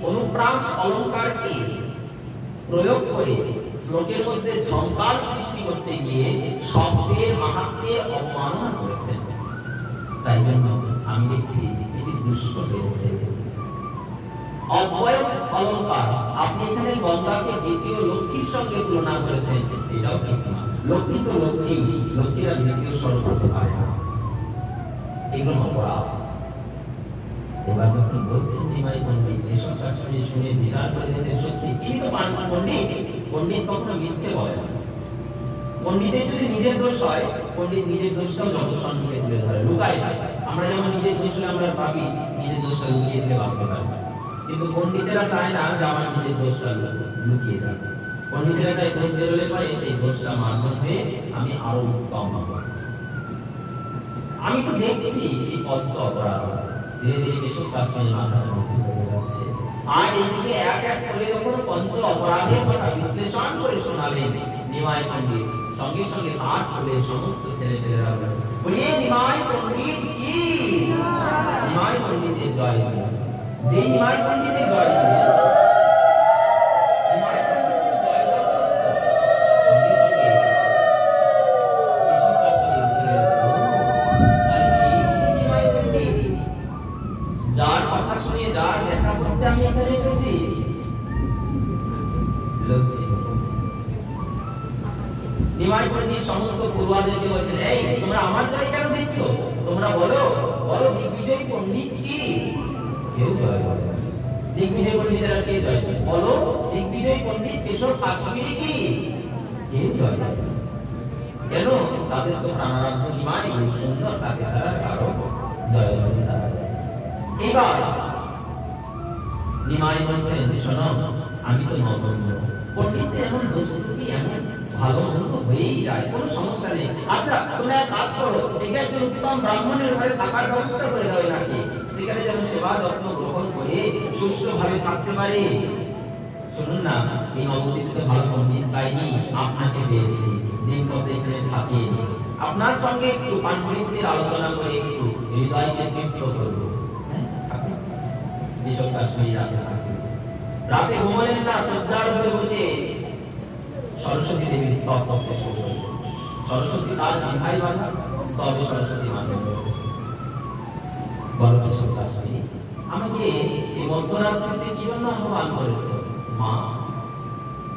অনুপ্রাস অলঙ্কারকে প্রয়োগ করে শ্লোকের মধ্যে ঝঙ্কার সৃষ্টি করতে গিয়ে শব্দের মাহাত্ম্যের অবমাননা করেছেন, তাই জন্য আমি দেখছি এটি দুষ্ট হয়েছে। অবয়ব অলঙ্কার, আপনি এখানে গঙ্গাকে দ্বিতীয় লক্ষ্মীর সঙ্গে তুলনা করেছেন, এটাও ঠিক না। লক্ষ্মী তো লক্ষ্মী, লক্ষ্মীরা দ্বিতীয় স্বরূপ হতে পারে না, এগুলো অপরাধ। এবার যখন বলছেন নিমাই পণ্ডিত এসব শাস্ত্রে শুনে বিচার করে দেখেন সত্যি তিনি তো পণ্ডিত। পণ্ডিত কখনো মিথ্যে বলে না। পণ্ডিতের যদি নিজের দোষ হয়, পণ্ডিত নিজের দোষটাও যত সম্মুখে তুলে ধরে, লুকায় না। আমরা যেমন নিজের দোষ হলে আমরা ভাবি নিজের দোষটা লুকিয়ে দিলে বাঁচতে পারবো, কিন্তু পণ্ডিতেরা চায় না যে আমার নিজের দোষটা লুকিয়ে যাবে। পণ্ডিতেরা চায় দোষ বেরোলে পরে সেই দোষটা মার্জন হয়ে আমি আরো উত্তম হব। আমি তো দেখছি এই পঞ্চ অপরাধ ধীরে ধীরে কেশব কাশ্মীর মাথার নিচে হয়ে যাচ্ছে। আর এইদিকে এক এক করে যখন পঞ্চ অপরাধের কথা বিশ্লেষণ করে শোনালেন নিমাই পণ্ডিত, সঙ্গে সঙ্গে তার করে সমস্ত ছেলেপেলেরা বলে নিমাই পণ্ডিত কি, নিমাই পণ্ডিতের জয় দিয়ে। যে নিমাই পণ্ডিতের জয় দিয়ে যার কথা শুনে যার দেখা করতে আমি এখানে এসেছি নিমাই পণ্ডিত সমস্ত পূর্বাদেরকে বলছেন, এই তোমরা আমার জয় কেন দেখছো? তোমরা বলো বলো দিগ্বিজয় পণ্ডিত কি? কেউ জয় বলে না। দিগ্বিজয় পণ্ডিতেরা কে জয় বলো? দিগ্বিজয় পণ্ডিত কেশব কাশ্মীরি কি? কেউ জয় বলে না। কেন? তাদের তো প্রাণারাধ্য নিমাই খুব সুন্দর, তাকে ছাড়া কারো জয় বলে না। এবার নিমাই বলছেন, শোনো আমি তো নগণ্য, পণ্ডিত এমন দোষ কি এমন ভালো মন্দ হয়েই যায়, কোনো সমস্যা নেই। আচ্ছা তোমরা এক কাজ করো, এটা একজন উত্তম ব্রাহ্মণের ঘরে থাকার ব্যবস্থা করে দাও নাকি, সেখানে যেন সেবা যত্ন গ্রহণ করে সুষ্ঠুভাবে থাকতে পারে। শুনুন না, এই নবদ্বীপে ভালো পণ্ডিত পাইনি, আপনাকে পেয়েছি, দিন কত এখানে থাকেন, আপনার সঙ্গে একটু পাণ্ডিত্যের আলোচনা করে একটু হৃদয়কে তৃপ্ত করবো। কেশব কাশ্মীর রাতে ঘুমালেন না, শয্যার উপরে বসে সরস্বতী দেবীর স্তব করতে শুরু করলেন। সরস্বতী তার জিহ্বায় বাঁধা, স্তবে সরস্বতী মাঝে বলো কেশব কাশ্মীর আমাকে এই মধ্যরাত্রিতে কি জন্য আহ্বান করেছো? মা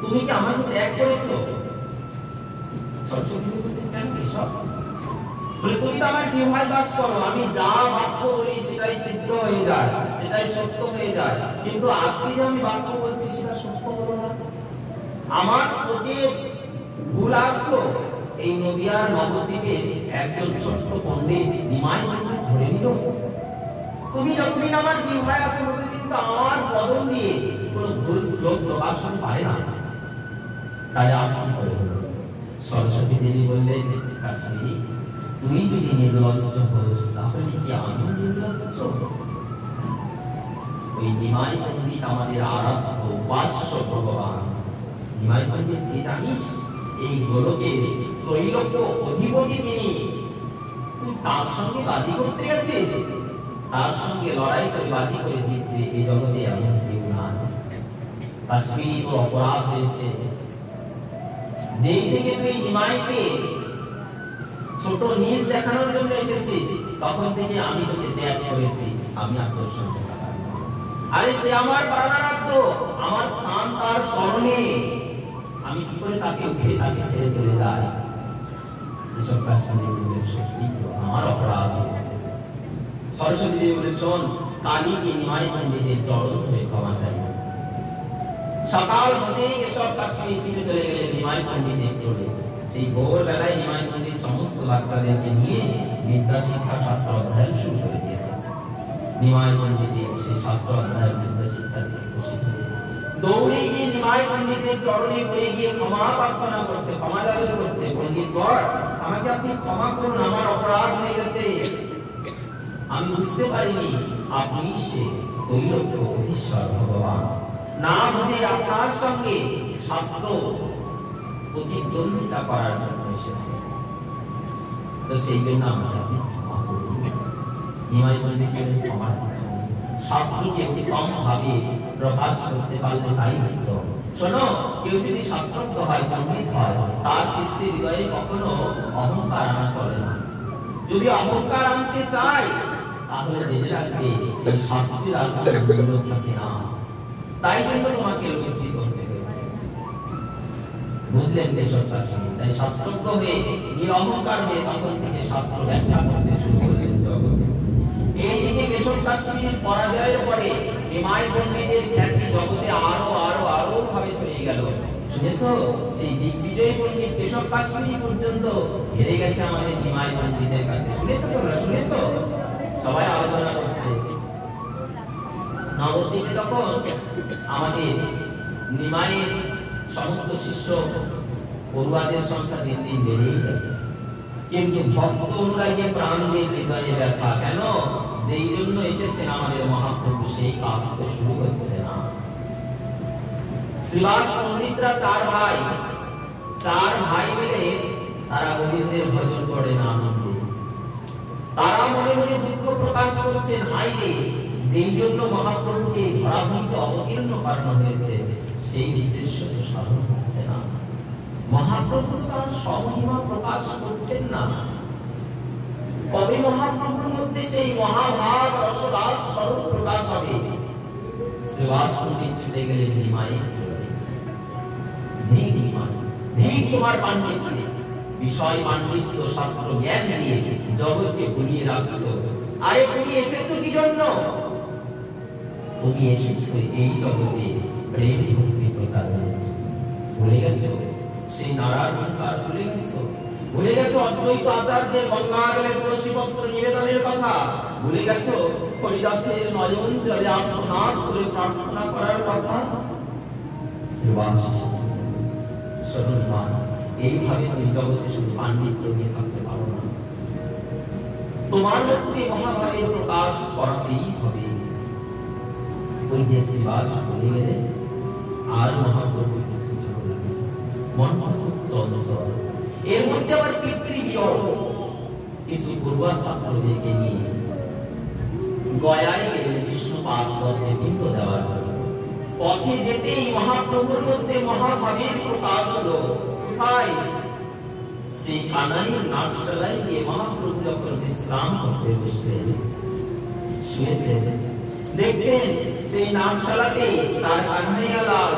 তুমি কি আমাকে ত্যাগ করেছো? সরস্বতী বলছেন, কেন কেশব? বলে তুমি তো আমার জিহ্বায় বাস করো, আমি যা বাক্য বলি সেটাই সিদ্ধ হয়ে যায়, সেটাই সত্য হয়ে যায়, কিন্তু আজকে যে আমি বাক্য বলছি সেটা সত্য হলো না। আমার শ্লোকের ভুলার্থ এই নদিয়ার নবদ্বীপের একজন ছোট্ট পণ্ডিত নিমাই পণ্ডিত ধরে নিল। তুমি যতদিন আমার জিহ্বায় আছো ততদিন তো আমার বদন দিয়ে কোনো ভুল শ্লোক প্রকাশ হতে পারে না। তাই আজ কি করে হলো? সরস্বতী দেবী বললেন, কাশ্মীরি তুই যদি নির্লজ্জ হোস তাহলে কি আমি নির্লজ্জ? ওই নিমাই পণ্ডিত আমাদের আরাধ্য উপাস্য ভগবান। নিমাই পণ্ডিত কি জানিস? এই গোলকের ত্রৈলোক্য অধিপতি তিনি। তুই তার সঙ্গে বাজি করতে গেছিস, তার সঙ্গে লড়াই করে বাজি করে জিতবে এই জগতে এমন কেউ নাই। কাশ্মীরি তোর অপরাধ হয়েছে। যেই থেকে তুই নিমাইকে ছোট নিজ দেখানোর জন্য এসেছিস, তখন থেকে আমি তোকে ত্যাগ করেছি, আমি আর তোর সঙ্গে থাকবো না। আরে সে আমার প্রাণারাধ্য, আমার স্থান তার চরণে, আমি কি করে তাকে উঠে তাকে ছেড়ে চলে যাই? এসব কাশ্মীরি বললেন, সত্যি আমার অপরাধ হয়েছে। সরস্বতী দেবী বলেন, শোন, কালীকে নিমাই পণ্ডিতের চরণ ধরে ক্ষমা চাই। সকাল হতেই এসব কাশ্মীরি ছুটে চলে গেলেন নিমাই পণ্ডিতের কোলে। সেই ভোর বেলায় নিমাই পণ্ডিত সমস্ত বাচ্চাদেরকে নিয়ে বিদ্যা শিক্ষা শাস্ত্র অধ্যয়ন শুরু করে দিয়েছে। নিমাই পণ্ডিতের সেই শাস্ত্র অধ্যয়ন বিদ্যা শিক্ষা থেকে খুশি হয়ে দৌড়ে গিয়ে নিমাই পণ্ডিতের চরণে পড়ে গিয়ে ক্ষমা প্রার্থনা করছে, ক্ষমা দাবি করছে, পণ্ডিত বর আমাকে আপনি ক্ষমা করুন, আমার অপরাধ হয়ে গেছে, আমি বুঝতে পারিনি আপনি সে ত্রৈলোক্য অধীশ্বর ভগবান, না বুঝে আপনার সঙ্গে শাস্ত্র প্রতিদ্বন্দ্বিতা করার জন্য এসেছে, তো সেই জন্য আমাকে আপনি ক্ষমা করুন। নিমাই পণ্ডিতের ক্ষমার কিছু নেই, শাস্ত্রকে উত্তম ভাবে প্রকাশ করতে পারলে তাই হলো। শোনো, কেউ যদি শাস্ত্রজ্ঞ হয়, পণ্ডিত হয়, তার চিত্তে হৃদয়ে কখনো অহংকার আনা চলে না। যদি অহংকার আনতে চায় তাহলে জেনে রাখবে এই শাস্ত্রের আর কোনো মূল্য থাকে না। তাই জন্য তোমাকে লজ্জিত হতে হয়েছে। বুঝলেন কেশব কাশ্মীরি? তাই শাস্ত্রজ্ঞ হয়ে নিরহংকার হয়ে তখন থেকে শাস্ত্র ব্যাখ্যা করতে শুরু করলেন জগতে। এইদিকে কেশব কাশ্মীরের পরাজয়ের পরে নিমাই পণ্ডিতের খ্যাতি জগতে আরো আরো আরো ভাবে ছড়িয়ে গেল। শুনেছো, সেই দিগ্বিজয় পণ্ডিত কেশব কাশ্মীরি পর্যন্ত হেরে গেছে আমাদের নিমাই পণ্ডিতের কাছে। শুনেছো তোমরা? শুনেছো? সবাই আলোচনা করছে। নবদ্বীপে তখন আমাদের নিমাইয়ের সমস্ত শিষ্য পড়ুয়াদের সংখ্যা দিন দিন বেড়েই যাচ্ছে, কিন্তু ভক্ত অনুরাগী প্রাণদের হৃদয়ে ব্যথা। কেন? যেই জন্য এসেছেন আমাদের মহাপ্রভু, সেই কাজ তো শুরু হচ্ছে না। শ্রীবাস পণ্ডিতরা চার ভাই মিলে তারা গোবিন্দের ভজন করেন আনন্দে। তারা মনে মনে দুঃখ প্রকাশ করছেন, হাই রে, যেই জন্য মহাপ্রভুকে ধরাভূমিতে অবতীর্ণ করানো হয়েছে, সেই উদ্দেশ্য তো সাধন হচ্ছে না। মহাপ্রভু তো তার স্বমহিমা প্রকাশ করছেন না। কবে মহাপ্রভুর মধ্যে সেই মহাভাব রসরাজ স্বরূপ প্রকাশ হবে? শ্রীবাস পণ্ডিত ছুটে গেলেন নিমাই। তোমার পাণ্ডিত্য, বিষয় পাণ্ডিত্য, শাস্ত্র জ্ঞান দিয়ে জগৎকে ভুলিয়ে রাখছো। আরে তুমি এসেছো কি জন্য? তুমি এসেছো এই জগতে প্রেম ভক্তি প্রচার করেছো। ভুলে গেছো সেই নারায়ণ কার? ভুলে গেছো? ভুলে গেছো অদ্বৈত আচার্যের গঙ্গাজলে তুলসীপত্র নিবেদনের কথা? ভুলে গেছো হরিদাসের নয়ন জলে আত্মনাদ করে প্রার্থনা করার কথা? শ্রীবাস সরলমান, এইভাবে তুমি জগতে শুধু পাণ্ডিত্য নিয়ে থাকতে পারো না। তোমার মধ্যে মহাভাবের প্রকাশ করাতেই হবে। ওই যে শ্রীবাস বলে গেলেন, আর মহাপ্রভুর কিছু ভালো লাগে, মনটা খুব চঞ্চল। এর মধ্যে আবার পিতৃবিয়োগ। কিছু পড়ুয়া ছাত্রদেরকে নিয়ে গয়ায় গেলেন বিষ্ণুপাদ পদ্মে পিণ্ড দেওয়ার জন্য। পথে যেতেই মহাপ্রভুর মধ্যে মহাভাবের প্রকাশ হলো। কোথায়? সেই কানাইয়ের নাটশালায় গিয়ে মহাপ্রভু যখন বিশ্রাম করতে বসলেন, শুয়েছেন, দেখছেন সেই নাটশালাতে তার কানহাইয়া লাল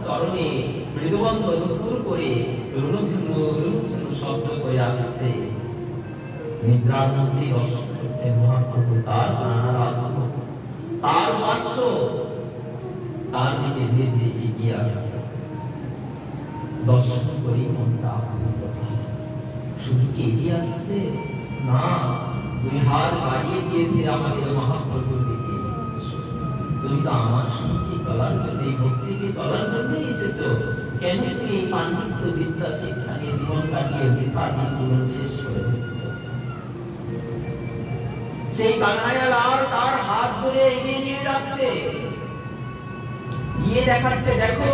চরণে মৃদুবন্ধ নুপুর করে রুনুঝুনু শব্দ করে আসছে। নিদ্রার মধ্যে দর্শন করছে মহাপ্রভু, তার প্রাণারাধ্য, তার পার্শ্ব, তার দিকে ধীরে ধীরে এগিয়ে আসছে। দর্শন করি মনটা আপ্লুত। শুধু কি এগিয়ে আসছে? না, দুই হাত বাড়িয়ে দিয়েছে আমাদের মহাপ্রভুর দিকে। তুমি তো আমার সঙ্গে চলার জন্য, এই ভক্তিকে চলার জন্যই এসেছো। কেন তুমি এই পাণ্ডিত্য বিদ্যা শিক্ষা নিয়ে জীবন কাটিয়ে বৃথা দিনগুলো শেষ করে দিচ্ছ? সেই কানাইয়া লাল তার হাত ধরে এগিয়ে নিয়ে যাচ্ছে, গিয়ে দেখাচ্ছে, দেখো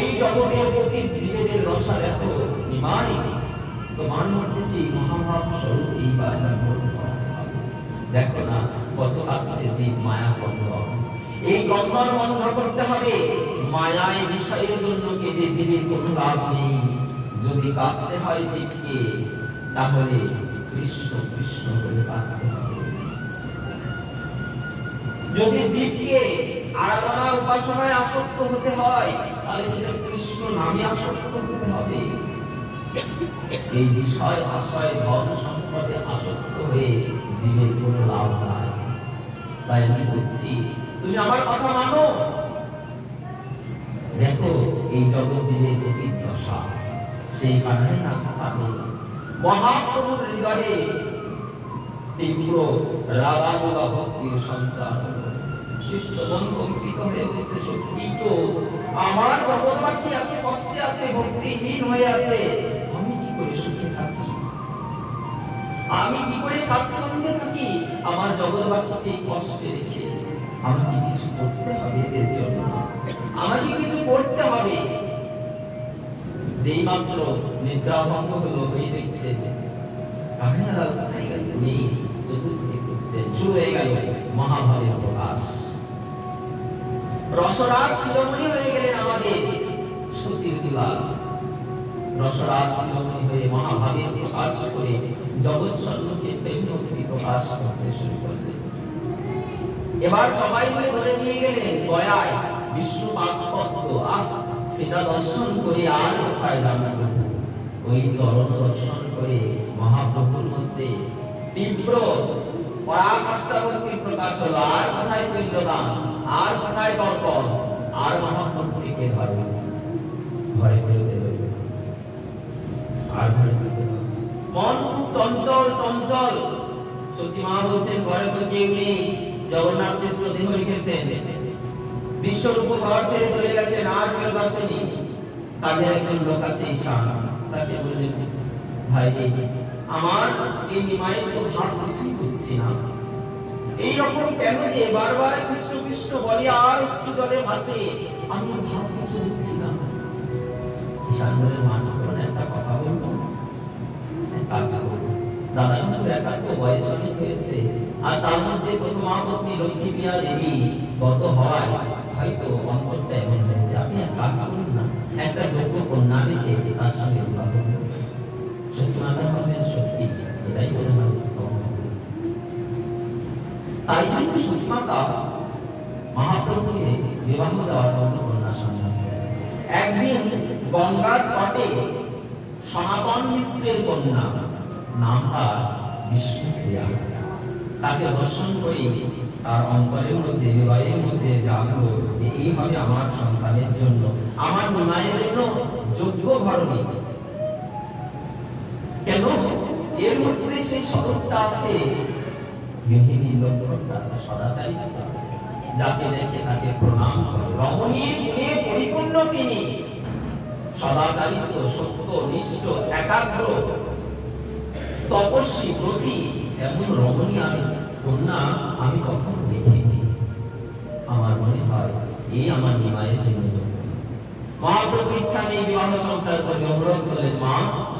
এই জগতের প্রতি জীবেদের রসা দেখো। নিমাই, তোমার মধ্যে সেই মহাভাব স্বরূপ এইবার জাগ্রত করা হবে। দেখো না কত কাঁদছে জীব মায়া বন্ধন। এই বন্ধন বন্ধ করতে হবে। মায়ায় বিষয়ের জন্য কেঁদে জীবের কোনো লাভ নেই। যদি কাঁদতে হয় জীবকে, তাহলে কৃষ্ণ কৃষ্ণ বলে কাঁদতে হবে। যদি জীবকে আরাধনা উপাসনায় আসক্ত হতে হয়, তাহলে সেটা কৃষ্ণ নামে আসক্ত হতে হবে। এই বিষয় আশয় ধন সম্পদে আসক্ত হয়ে জীবের কোনো লাভ নাই। তাই আমি বলছি, তুমি আমার কথা মানো। দেখো এই জগৎ জীবের প্রতি দশা, সেই কারণে আস্থানে মহাপ্রভুর হৃদয়ে তীব্র রাগানুগা ভক্তির সঞ্চার হলো। চিত্তমন কম্পিত হয়ে উঠেছে, সত্যি তো আমার জগৎবাসী এত কষ্টে আছে, ভক্তিহীন হয়ে আছে, আমি কি করে সুখে থাকি? আমি কি করে স্বাচ্ছন্দ্যে থাকি? আমার জগৎবাসীকে কষ্টে রেখে আমাকে কিছু করতে হবে এদের জন্য, আমাকে কিছু করতে হবে। যেই মাত্র নিদ্রা ভঙ্গ হলো, ওই দেখছে কাহিনীলাল কোথায় গেল? নেই, চতুর্দিকে ঘুরছে। শুরু হয়ে গেল মহাভাবের প্রকাশ। রসরাজ শিরোমণি হয়ে গেলেন আমাদের সুচির দুলাল। রসরাজ শিরোমণি হয়ে মহাভাবের প্রকাশ করে জগৎ সম্মুখে প্রেম ভক্তি প্রকাশ করতে শুরু করলেন। এবার সবাই মিলে ধরে নিয়ে গেলেন গয়ায় বিষ্ণুপাদ পদ্ম। সেটা দর্শন করে আর কোথায় যাবেন? ওই চরণ দর্শন করে মহাপ্রভুর মধ্যে তীব্র পরাকাষ্ঠাভক্তি প্রকাশ হলো। আর কোথায় পিণ্ডদান, আর কোথায় তর্পণ, আর মহাপ্রভুকে ধরে ঘরে ফেলতে হইল। আর ঘরে ফেলতে হইল। মন খুব চঞ্চল চঞ্চল। সচিমা বলছেন ঘরে তো কেউ নেই। জগন্নাথ মিশ্র দেহ লিখেছেন বিশ্বরূপ ঘর ছেড়ে চলে গেছেন, আর ফেরত আসেনি। তাদের একজন লোক আছে ঈশান, তাকে বললেন ভাই আমার এই নিমাই তো ভাব কিছুই বুঝছি না, এইরকম কেন যে বারবার কৃষ্ণ কৃষ্ণ বলে আর অশ্রু জলে ভাসে, আমি ভাব কিছু বুঝছি না। ঈশান বলে মান করুন একটা কথা বলবো, কাজ করবো। দাদা কিন্তু একান্ত বয়স অনেক হয়েছে, আর তার মধ্যে প্রথমা পত্নী লক্ষ্মী প্রিয়া দেবী গত হওয়ায় হয়তো অন্তরটা এমন হয়েছে, আপনি এক কাজ করুন না, একটা যোগ্য কন্যা রেখে তার সঙ্গে বিবাহ করুন। সচিমাতা হবেন সত্যি, এটাই মনে হয়। তাই জন্য সচিমাতা মহাপ্রভুকে বিবাহ দেওয়ার জন্য কন্যা সন্ধান করেন। একদিন গঙ্গার তটে সনাতন মিশ্রের কন্যা, নাম তার বিষ্ণুপ্রিয়া, তাকে দর্শন করে তার অন্তরের মধ্যে হৃদয়ের মধ্যে জাগলো যে এই হবে আমার সন্তানের জন্য, আমার নিমায়ের জন্য যোগ্য ঘরণী। কেন? এর মধ্যে সেই স্বরূপটা আছে, গৃহিণী লক্ষণটা আছে, সদাচারিতা আছে, যাকে দেখে তাকে প্রণাম করে। রমণীর গুণে পরিপূর্ণ তিনি, সদাচারিত, সত্য, নিষ্ঠ, একাগ্র, তপস্বী, ব্রতী, এমন রমণী আমি কন্যা আমি কখনো দেখিনি। আমার মনে হয় এই আমার নিমায়ের জন্য। মহাপ্রভু ইচ্ছা নেই বিবাহ সংসার করবে, অনুরোধ করলেন মা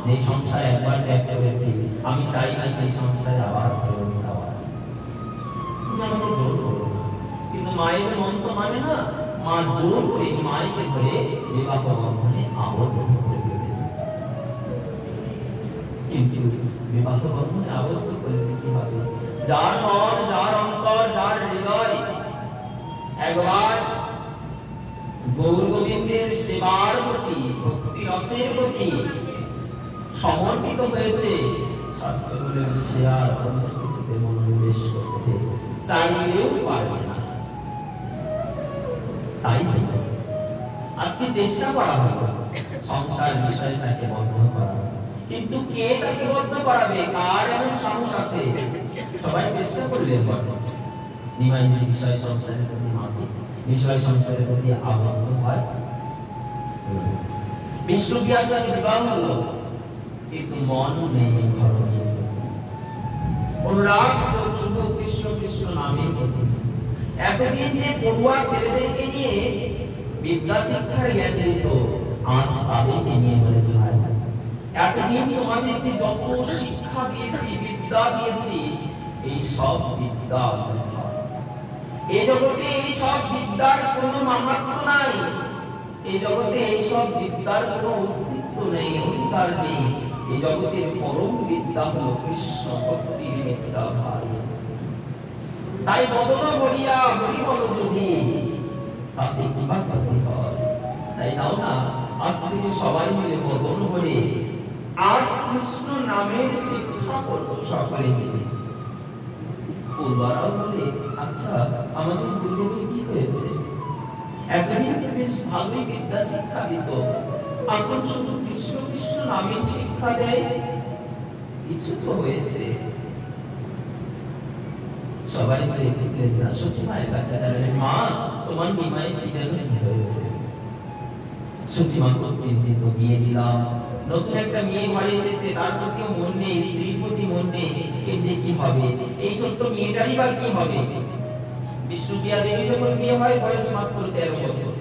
যে সংসার একবার ত্যাগ করেছি, আমি চাই না সেই সংসারে আবার ফেরত যাওয়া। তুমি আমাকে জোর করো না। কিন্তু মায়ের মন তো মানে না, মা জোর করে মায়েকে ধরে বিবাহ বন্ধনে আবদ্ধ করে দিলেন। কিন্তু বিবাহ বন্ধনে আবদ্ধ করলে কি হবে? যার মন, যার অন্তর, যার হৃদয় একবার গৌর গোবিন্দের সেবার প্রতি, ভক্তি রসের প্রতি সমর্পিত হয়েছে, শাস্ত্র বলেন সে আর অন্য কিছুতে মনোনিবেশ করতে চাইলেও পারবে না। তাই আজকে চেষ্টা করা হলো সংসার বিষয়ে তাকে বদ্ধ করা, কিন্তু কে তাকে বদ্ধ করাবে? কার এমন সাহস আছে? সবাই চেষ্টা করলেন বটে, নিমাই বিষয় সংসারের প্রতি মাতি, বিষয় সংসারের প্রতি আবদ্ধ হয়। বিষ্ণুপ্রিয়ার সাথে বিবাহ হলো, কিন্তু মন নেই ঘরণী, অনুরাগ শুধু কৃষ্ণ কৃষ্ণ নামের প্রতি। এতদিন যে পড়ুয়া ছেলেদেরকে নিয়ে বিদ্যা শিক্ষার জ্ঞান দিত, আজ তাদেরকে নিয়ে বলে ভাই এতদিন তোমাদেরকে যত শিক্ষা দিয়েছি, বিদ্যা দিয়েছি, এই সব বিদ্যা এই জগতে এই সব বিদ্যার কোনো মাহাত্ম্য নাই, এই জগতে এই সব বিদ্যার কোনো অস্তিত্ব নেই, অধিকার নেই। এই জগতের পরম বিদ্যা হলো কৃষ্ণ ভক্তির বিদ্যা ভাই। তাই বদন বলিয়া হরি বল যদি, তাতে কি বা ক্ষতি হয়? তাই নাও না আজ থেকে সবাই মিলে বদন করে আজ কৃষ্ণ নামের শিক্ষা করব সকলে মিলে। পূর্বারাও বলে আচ্ছা আমাদের গুরুদেবের কি হয়েছে? এতদিন তো বেশ ভালোই বিদ্যা শিক্ষা দিত, এখন শুধু কৃষ্ণ কৃষ্ণ নামের শিক্ষা দেয়, কিছু তো হয়েছে। সবাই মিলে বুঝলেন না, সচিমায়ের কাছে গেলেন, মা তোমার নিমায়ের কি যেন কি হয়েছে? সচিমা খুব চিন্তিত, বিয়ে দিলাম, নতুন একটা মেয়ে ঘরে এসেছে, তার প্রতিও মন নেই, স্ত্রীর প্রতি মন নেই, এই যে কি হবে? এই ছোট্ট মেয়েটারই বা কি হবে? বিষ্ণুপ্রিয়া দেবী যখন বিয়ে হয় বয়স মাত্র 13 বছর,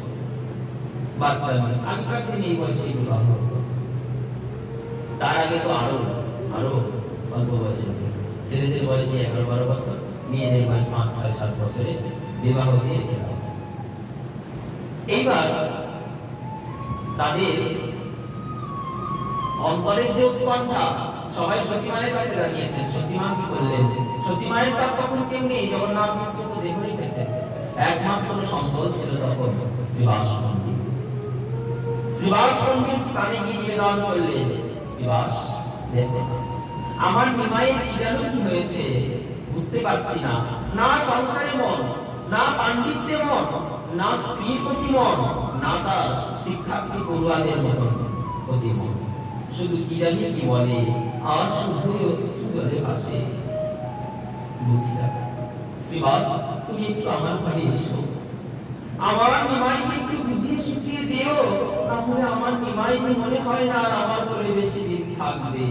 বাচ্চা নয়। আগেকার দিনে এই বয়সে বিবাহ হতো, তার আগে তো আরো আরো অল্প বয়সে ছেলেদের বয়সে 11-12 বছর, মেয়েদের বয়স 5-6-7 বছরে বিবাহ দিয়ে রেখে দেওয়া। এইবার তাদের অন্তরের যে উৎকণ্ঠা, সবাই সচিমায়ের কাছে দাঁড়িয়েছেন। সচিমা কি করলেন? সচিমায়ের তার তখন কেউ নেই, জগন্নাথ মিশ্র তো দেহ রেখেছেন। একমাত্র সম্বল ছিল তখন শ্রীবাস পণ্ডিত। শ্রীবাস পণ্ডিত স্থানে গিয়ে নিবেদন করলেন, শ্রীবাস দেখো আমার নিমায়ের কি যেন কি হয়েছে, বুঝতে পারছি না, না সংসারে মন, না পাণ্ডিত্যে মন, না স্ত্রীর প্রতি মন, না তার শিক্ষার্থী পড়ুয়াদের মতন প্রতি মন। শুধু কি জানি কি বলে, আর শুধুই অশ্রু জলে ভাসে। বুঝি না শ্রীবাস, তুমি একটু আমার ঘরে এসো, আমার নিমাইকে একটু বুঝিয়ে সুঝিয়ে দিও, তাহলে আমার নিমাই যে মনে হয় না আর আমার কোলে বেশি দিন থাকবে।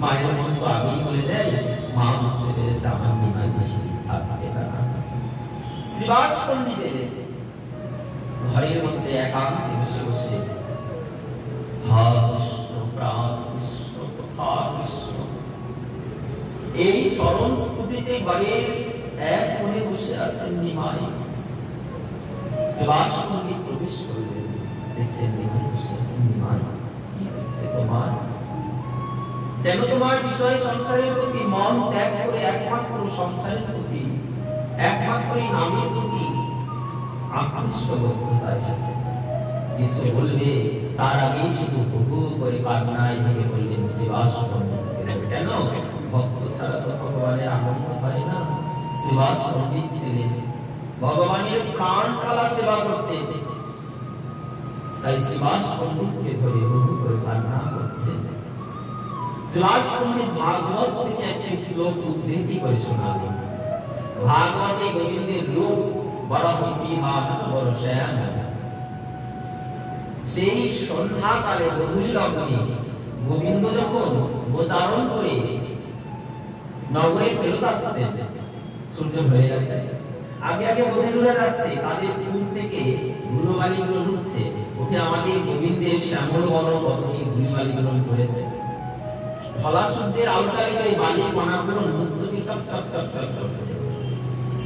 মায়ের মন তো আগেই বলে দেয়, মা বুঝতে পেরেছে আমার নিমাই বেশি দিন থাকবে না। শ্রীবাস পণ্ডিতের ঘরের মধ্যে একান্তে বসে বসে হা কৃষ্ণ প্রাণ কৃষ্ণ কথা কৃষ্ণ এই স্মরণ স্তুতিতে ঘরের এক কোণে বসে আছেন নিমাই। শ্রীবাস পণ্ডিত প্রবেশ করলেন, দেখছেন নিমাই বসে আছেন। নিমাই, কি হচ্ছে তোমার? কেন তোমার বিষয় সংসারের প্রতি মন ত্যাগ করে একমাত্র সংসারের প্রতি, একমাত্র এই নামের প্রতি আকৃষ্ট বোধতা এসেছে? কিছু বলবে তার আগেই শুধু বহু করে কান্নায় ভেঙে বললেন শ্রীবাস পণ্ডিত, কেন? ভক্ত ছাড়া তো ভগবানের আনন্দ হয় না। শ্রীবাস পণ্ডিত ছিলেন ভগবানের প্রাণ ঢালা সেবা করতে, তাই শ্রীবাস পণ্ডিতকে ধরে বহু করে কান্না করছেন। শ্রীবাস পণ্ডিত ভাগবত থেকে একটি শ্লোক উদ্ধৃতি করে শোনালেন। ভাগবতে গোবিন্দের রূপ বড় বিহার বড় শ্যাম। সেই সন্ধ্যাকালে গধূলি লগ্নে গোবিন্দ যখন গোচারণ করে নগরে ফেরত আসতেন, সূর্য হয়ে গেছে, আগে আগে বধূরা যাচ্ছে, তাদের ফুল থেকে ধুলোবালিগুলো উঠছে, ওকে আমাদের গোবিন্দের শ্যামল বরণ বদনে ধুলিবালিগুলো পড়েছে। ঢলা সূর্যের আলোটায় ওই বালির কণাগুলো মুখ চোখে চপ চপ চপ চপ করছে।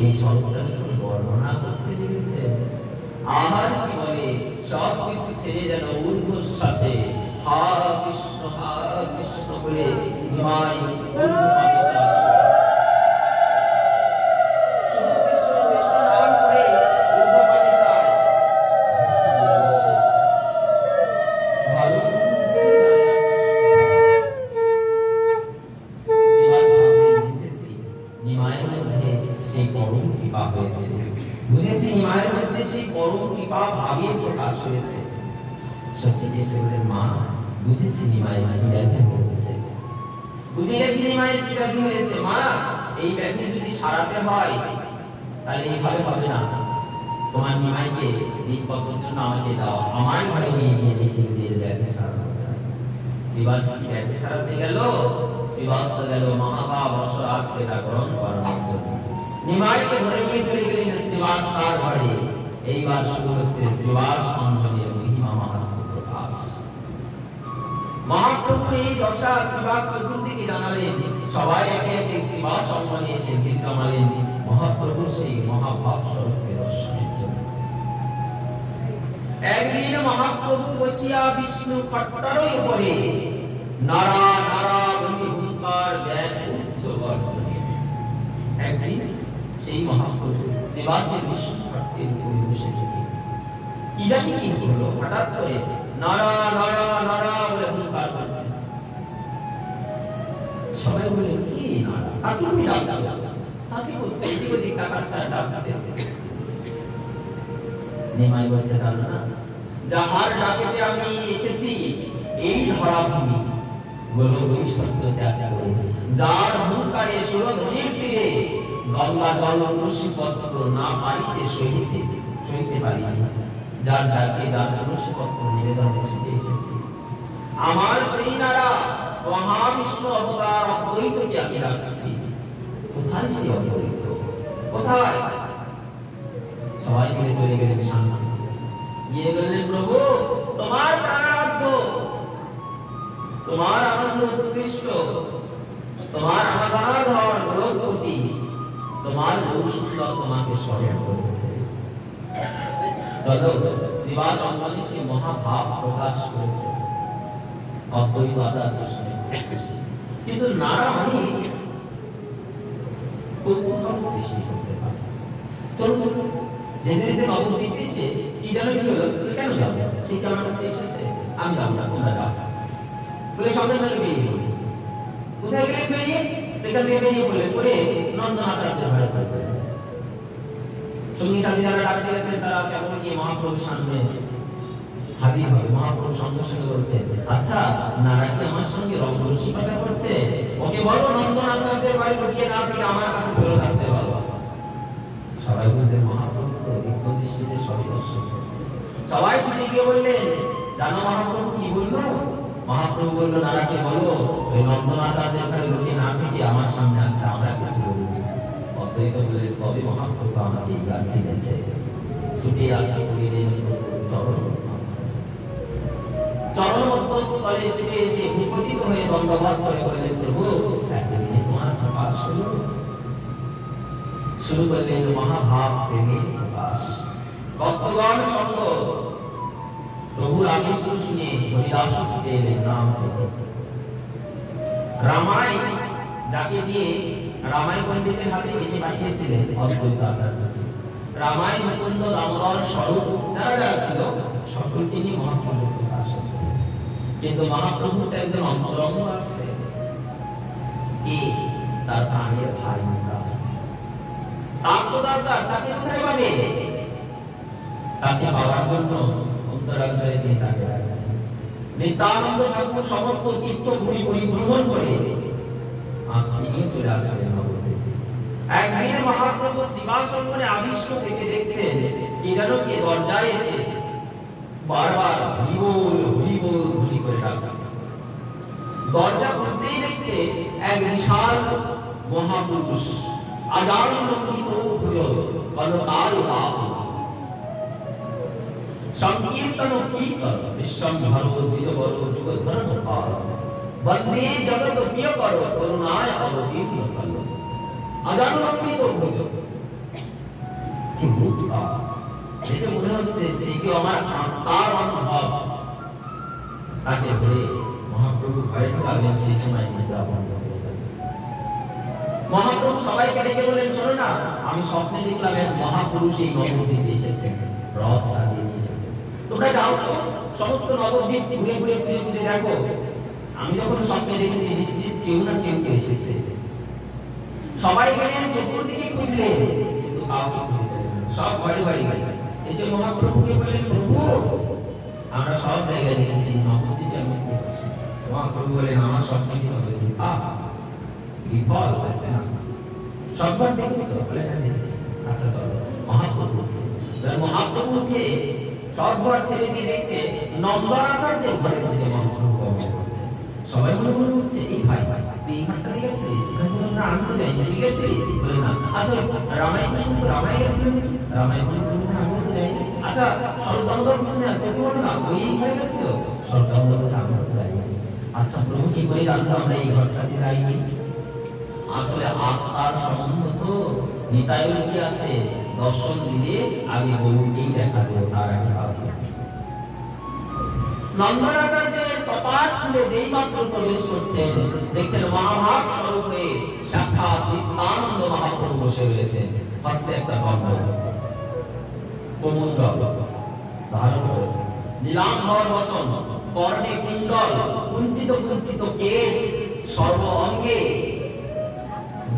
এই সবটা বর্ণনা করতে লেগেছে। আহার কি বলে, সব কিছু ছেড়ে যেন ঊর্ধ্বশ্বাসে হা কৃষ্ণ বলে নিমাই ঊর্ধ্বপানে যায়। বুঝেছি নিমায়ের মধ্যে সেই পরম কৃপা ভাবের প্রকাশ হয়েছে। সচিন এসে বলেন, মা বুঝেছি নিমায়ের কি ব্যাধি হয়েছে, বুঝে গেছি নিমায়ের কি ব্যাধি হয়েছে। মা, এই ব্যাধি যদি সারাতে হয় তাহলে এইভাবে হবে না, তোমার নিমাইকে দিন কতর জন্য আমাকে দাও, আমার ঘরে নিয়ে গিয়ে দেখি যদি এর ব্যাধি সারানো যায়। শ্রীবাস কি ব্যাধি সারাতে গেল? শ্রীবাস তো গেল মহাভাব অসরাজকে তা গ্রহণ করানোর জন্য। নিমাইকে ধরে নিয়ে চলে গেলেন শ্রীবাস তার ঘরে। এইবার শুরু হচ্ছে শ্রীবাস অঙ্গনের মহিমা মাহাত্ম্য প্রকাশ। মহাপ্রভু এই দশা শ্রীবাস চতুর্দিকে জানালেন, সবাই একে একে শ্রীবাস অঙ্গনে এসে ভিড় জমালেন মহাপ্রভু সেই মহাভাব স্বরূপকে দর্শনের জন্য। একদিন মহাপ্রভু বসিয়া বিষ্ণু খট্টার উপরে নারা নারা বলি হুঙ্কার দেন উচ্চ গর্জনে। একদিন সেই মহাপ্রভু শ্রীবাসের বিষ্ণু খট্টের উপরে বসে থেকে কি জানি কি হলো, হঠাৎ করে নারা নারা নারা বলে হুঙ্কার করছেন। সবাই বলে, কি নারা, কাকে তুমি ডাকছো? কাকে বলছো? এদিক ওদিক তাকাচ্ছে ডাকছে। নিমাই বলছে, জানো না, যাহার ডাকেতে আমি এসেছি এই ধরাভূমি গোলক ঐশ্বর্য ত্যাগ করে, যার হুঙ্কারে সুরধ্বনির তীরে গঙ্গা জল তুলসী পত্র না পারিতে সহিতে পারি, যার ডাকে যার তুলসী পত্র নিবেদনে ছুটে এসেছি। আমার সেই নারা মহাবিষ্ণু অবতার অদ্বৈতকে আমি ডাকছি। কোথায় সেই অদ্বৈত? কোথায়? সবাই মিলে চলে গেলেন সামনে, গিয়ে বললেন, প্রভু তোমার প্রাণারাধ্য, তোমার আনন্দ উৎকৃষ্ট, তোমার আমাদানাধর গোলকপতি, তোমার গৌরসুন্দর তোমাকে স্মরণ করেছে। চলো, শ্রীবাস অঙ্গনে সেই মহাভাব প্রকাশ করেছে। অদ্বৈত আচার্য শুনে খুশি, কিন্তু নারা অনেক কৌতূহল সৃষ্টি করতে পারে। চলো চলো, যেতে যেতে নবদ্বীপে এসে কি যেন কি হলো, কেন যাবো, সেই আমার কাছে এসেছে, আমি যাবো না, তোমরা যাও বলে সঙ্গে সঙ্গে বেরিয়ে পড়ি। কোথায় গেলেন বেরিয়ে? সেখান থেকে বেরিয়ে পড়লেন, পরে নন্দনাচার্যের ঘরে থাকতেন। সঙ্গী সাথী যারা ডাকতে গেছেন তারা কেমন গিয়ে মহাপ্রভুর সামনে হাজির হবে। মহাপ্রভু সঙ্গে সঙ্গে বলছে, আচ্ছা নারা কি আমার সঙ্গে রঙ্গরসিকতা করছে? ওকে বলো নন্দনাচার্যের বাড়ি ঢুকিয়ে না থেকে আমার কাছে ফেরত আসতে বলো। সবাই বললেন মহাপ্রভু তো দিব্য দৃষ্টিতে সবই দর্শন করছে। সবাই ছুটে গিয়ে বললেন, জানো মহাপ্রভু কি বললো? মহাপ্রভু বললো, নারাকে বলো ওই নন্দনাচার্যের বাড়ি ঢুকিয়ে না থেকে আমার সামনে আসতে, আমরা কিছু বলি। অদ্বৈত বললেন, তবে মহাপ্রভু আমাকে এইবার চিনেছে। ছুটে আসি পুরীর চরণস্থলে ছুটে এসে বিপতিত হয়ে দণ্ডবাদ করে বললেন, প্রভু একদিনে তোমার প্রকাশ হলো। শুরু করলেন মহাভাব প্রেমের প্রকাশ। ভক্তগণ সঙ্গ প্রভুর আদেশ শুনে হরিদাস ছুটে এলেন নাম থেকে। রামাই যাকে দিয়ে রামাই পণ্ডিতের হাতে লিখে পাঠিয়েছিলেন অদ্বৈত আচার্য, রামাই মুকুন্দ দামোদর স্বরূপ যারা যারা ছিল সকলকে নিয়ে মহাপ্রভু প্রকাশ হচ্ছে। কিন্তু মহাপ্রভুর একজন অন্তরঙ্গ আছে, কি তার প্রাণের ভাই নিতাই। তার তো দরকার, তাকে কোথায় পাবে? তাকে পাওয়ার জন্য অন্তরান্তরে তিনি তাকে রাখছেন। নিত্যানন্দ ঠাকুর সমস্ত তীর্থভূমি পরিভ্রমণ করে আজ তিনি চলে আসলেন নবদ্বীপে। একদিন মহাপ্রভু শিবাসনে আবিষ্ট থেকে দেখছেন কি যেন কে দরজায় এসে বারবার হরিবোল হরিবোল ধ্বনি করে ডাকছে। দরজা খুলতেই দেখছে এক বিশাল মহাপুরুষ আজানুলম্বিত ভুজ কনকাল লাভ সংকীর্তন কীর্তন বিশ্বম্ভর দ্বিজবর যুগধর ভার বন্দে জগৎ প্রিয় কর করুণায় অবতীর্ণ কর। আজানুলম্বিত ভুজ কি রূপটা! দেখে মনে হচ্ছে সে কি আমার আত্মার অনুভব। তাকে ধরে মহাপ্রভু ঘরে ঢোকাবেন, সেই সময় নিদ্রা বন্ধ হয়ে গেল। মহাপ্রভু সবাইকে ডেকে বললেন, শোনো না, আমি স্বপ্নে দেখলাম এক মহাপুরুষ এই নবদ্বীপে এসেছেন, রথ সাজিয়ে নিয়ে এসেছেন। তোমরা যাও তো সমস্ত নবদ্বীপ ঘুরে ঘুরে ঘুরে ঘুরে দেখো। আমি যখন স্বপ্নে দেখেছি নিশ্চিত কেউ না কেউ এসেছে। সবাই গেলেন, চতুর্দিকে খুঁজলেন, কিন্তু কাউকে খুঁজে পেলেন না। সব বাড়ি বাড়ি বাড়ি এসে মহাপ্রভুকে বললেন, প্রভু আমরা সব জায়গায় দেখেছি, নবদ্বীপে আমি দেখেছি। মহাপ্রভু বললেন, আমার স্বপ্ন কি নবদ্বীপ? বিফল সববার দেখেছো? বলে হ্যাঁ দেখেছি। আচ্ছা চলো মহাপ্রভুকে সববার ছেড়ে দিয়ে দেখছে নন্দনাচার্যের ঘরে মধ্যে মহাপ্রভু গমন করছে। সবাই মনে মনে বলছে, এই ভাই তুই এই ঘাটটা দিয়ে গেছিলিস? না আমি তো যাইনি, তুই গেছিলি? বলে না। আচ্ছা রামাই তো শুনতো, রামাই গেছিল নাকি? রামাই বলে না আমিও তো যাইনি। আচ্ছা স্বর্গদামোদর পিছনে আছে, ওকে বলো না ওই ঘরে গেছিল? স্বর্গদামোদর বলছে আমি তো যাইনি। আচ্ছা প্রভু কি করে জানতো আমরা এই ঘরটাতে যাইনি? আসলে আত্মার সম্বন্ধ তো নিতাইও কি আছে, দর্শন দিলে আগে গৌরকেই দেখা দেব, তার আগে কাউকে। নন্দনাচার্যের কপাট খুলে যেই মাত্র প্রবেশ করছেন, দেখছেন মহাভাব স্বরূপে সাক্ষাৎ নিত্যানন্দ মহাপ্রভু বসে রয়েছেন। হস্তে একটা কমল কোমণ্ডল ধারণ করেছে, নীলাম্বর বসন, কর্ণে কুণ্ডল, কুঞ্চিত কুঞ্চিত কেশ, সর্ব অঙ্গে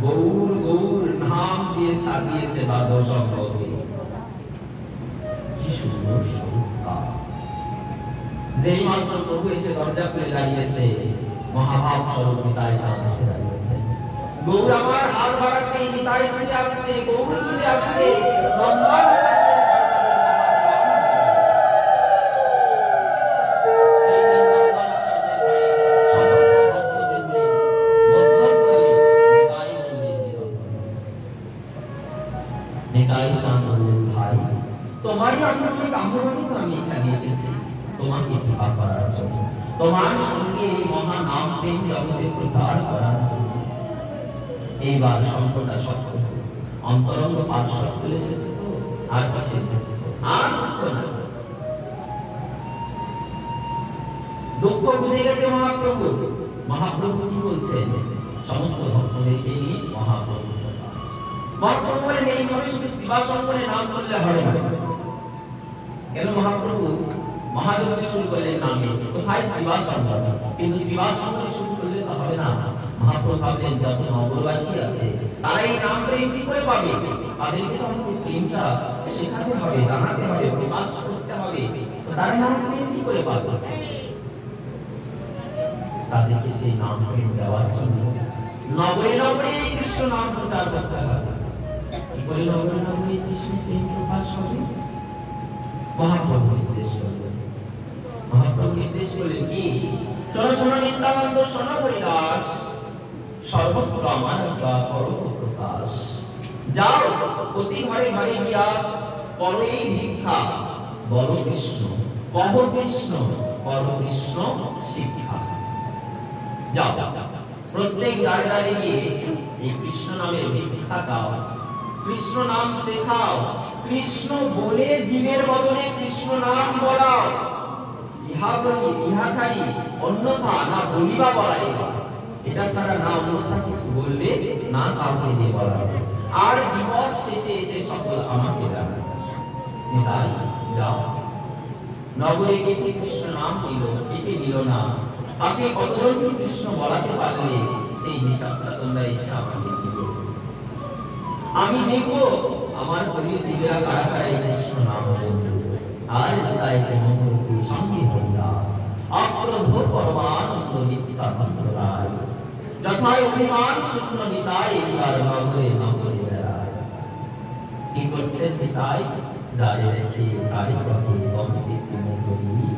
গৌর গৌর নাম দিয়ে সাজিয়েছে দ্বাদশ অঙ্গকে। কি সুন্দর স্বরূপটা! যেই মাত্র প্রভু এসে দরজা খুলে দাঁড়িয়েছে, মহাভাব স্বরূপ নিতাই চাঁদ এসে দাঁড়িয়েছে। গৌর আমার হাত বাড়াতেই নিতাই ছুটে আসছে, গৌর ছুটে আসছে। তোমারই আনুগত্যিক আহ্বানে তো আমি এখানে এসেছি, তোমাকে কৃপা করার জন্য, তোমার সঙ্গে এই মহা নাম প্রেম জগতে প্রচার করার জন্য। এইবার সম্পূর্ণ সত্য অন্তরঙ্গ পার্শ্বদ চলে এসেছে, তো আর পাশে আর দুঃখ বুঝে গেছে মহাপ্রভু। মহাপ্রভু কি বলছেন? সমস্ত ভক্তদেরকে নিয়ে মহাপ্রভু মহাপ্রভু বলেন, এইভাবে শুধু শিবাসঙ্গনে নাম করলে হবে না। কেন মহাপ্রভু মহাযজ্ঞ শুরু করলেন নামে, কোথায় শিবাসঙ্গন? কিন্তু শিবাসঙ্গনে শুরু করলে তো হবে না। মহাপ্রভু ভাবলেন যত নগরবাসী আছে তারা এই নাম প্রেম কি করে পাবে, তাদেরকে তো আমাকে প্রেমটা শেখাতে হবে, জানাতে হবে, প্রকাশ করতে হবে, তো তারা নাম প্রেম কি করে পাবে? তাদেরকে সেই নাম প্রেম দেওয়ার জন্য নগরে নগরে কৃষ্ণ নাম প্রচার করতে হবে। কি করে নগরে নগরে কৃষ্ণ প্রেম প্রকাশ হবে? মহাপ্রভু নির্দেশ করলেন। মহাপ্রভু নির্দেশ করলেন কি, শোনো শোনো নিত্যানন্দ, শোনো হরিদাস, সর্বত্র আমার করো প্রকাশ। যাও প্রতি ঘরে ঘরে গিয়া করো এই ভিক্ষা, বলো কৃষ্ণ, কহ কৃষ্ণ, করো কৃষ্ণ শিক্ষা। যাও প্রত্যেক দ্বারে দ্বারে গিয়ে এই কৃষ্ণ নামের ভিক্ষা চাও, কৃষ্ণ নাম শেখাও, কৃষ্ণ বলে জীবের বদলে কৃষ্ণ নাম বলাও। ইহা বলি ইহা ছাড়ি অন্যথা না বলিবা বলাইবা, এটা ছাড়া না অন্যথা কিছু বলবে না কাউকে দিয়ে বলাবে। আর দিবস শেষে এসে সকল আমাকে জানাবে। তাই যাও নগরে কে কৃষ্ণ নাম নিল, কে নিল না, তাকে কতজনকে কৃষ্ণ বলাতে পারলে সেই হিসাবটা তোমরা এসে আমাকে দিবে। আমি দেখব আমার প্রিয় জীবেরা কারা কারা এই কৃষ্ণ নাম বলবে। আর তাই মঙ্গলকে সঙ্গে হরিদাস, অপ্রধ পরমানন্দ নিত্যানন্দ রায়, যথায় অভিমান শূন্য নিতাই এইবার নগরে নগরে বেড়ায়। কি করছেন নিতাই? যারে দেখে তারে কহে গমকে তুমি করি,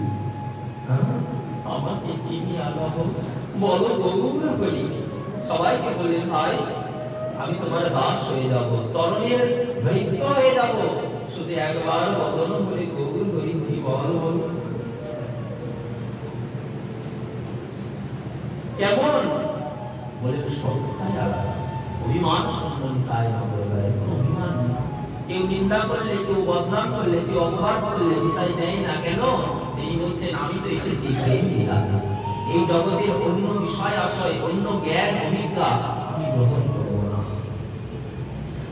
আমাকে তিনি আলাহ বলো গৌর বলি। সবাইকে বললেন ভাই আমি তোমার দাস হয়ে যাব, চরণের ভৃত্য হয়ে যাব, শুধু একবার বদন বলে গৌর হরি হরি বল বল। কেমন বলে সবটাই আলাদা, অভিমান সম্বন্ধে কোনো অভিমান নেই। কেউ নিন্দা করলে, কেউ বদনাম করলে, কেউ অপমান করলে তাই নেয় না কেন? তিনি বলছেন আমি তো এসেছি প্রেম লীলাতে, এই জগতের অন্য বিষয় আশয়, অন্য জ্ঞান অভিজ্ঞা আমি গ্রহণ করব না।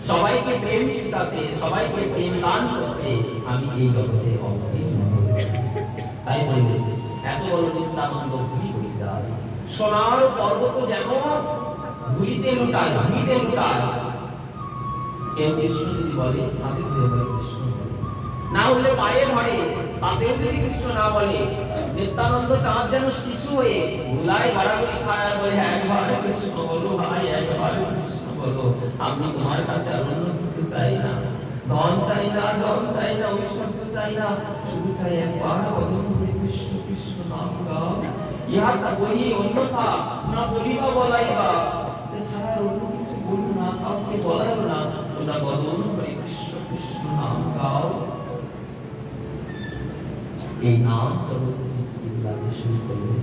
সবাইকে প্রেম শিখাতে, সবাইকে প্রেম দান করতে আমি এই জগতে অবতীর্ণ হয়েছি। তাই বলে এত বড় নিত্যানন্দ ভূমি হয়ে যায়, সোনার পর্বত যেন ধুলিতে লুটায়, ধুলিতে লুটায়। কেউ কৃষ্ণ যদি বলে তাদের হরে কৃষ্ণ বলে, না হলে পায়ে ধরে তাদের যদি কৃষ্ণ না বলে। নিত্যানন্দ চাঁদ যেন শিশু হয়ে ধুলায় গড়াগড়ি খায়, বলে একবার কৃষ্ণ বলো ভাই, একবার কৃষ্ণ বলো। আমি তোমার কাছে আর অন্য কিছু চাই না, ধন চাই না, জন চাই না, ঐশ্বর্য চাই না, শুধু চাই একবার বদন করে কৃষ্ণ কৃষ্ণ নাম গাও। ইহা তা বলি অন্যথা না বলিবা বলাইবা, এছাড়া অন্য কিছু বলবো না, কাউকে বলাইও না, তোমরা বদন করে কৃষ্ণ কৃষ্ণ নাম গাও। এই নাম শুরু করলে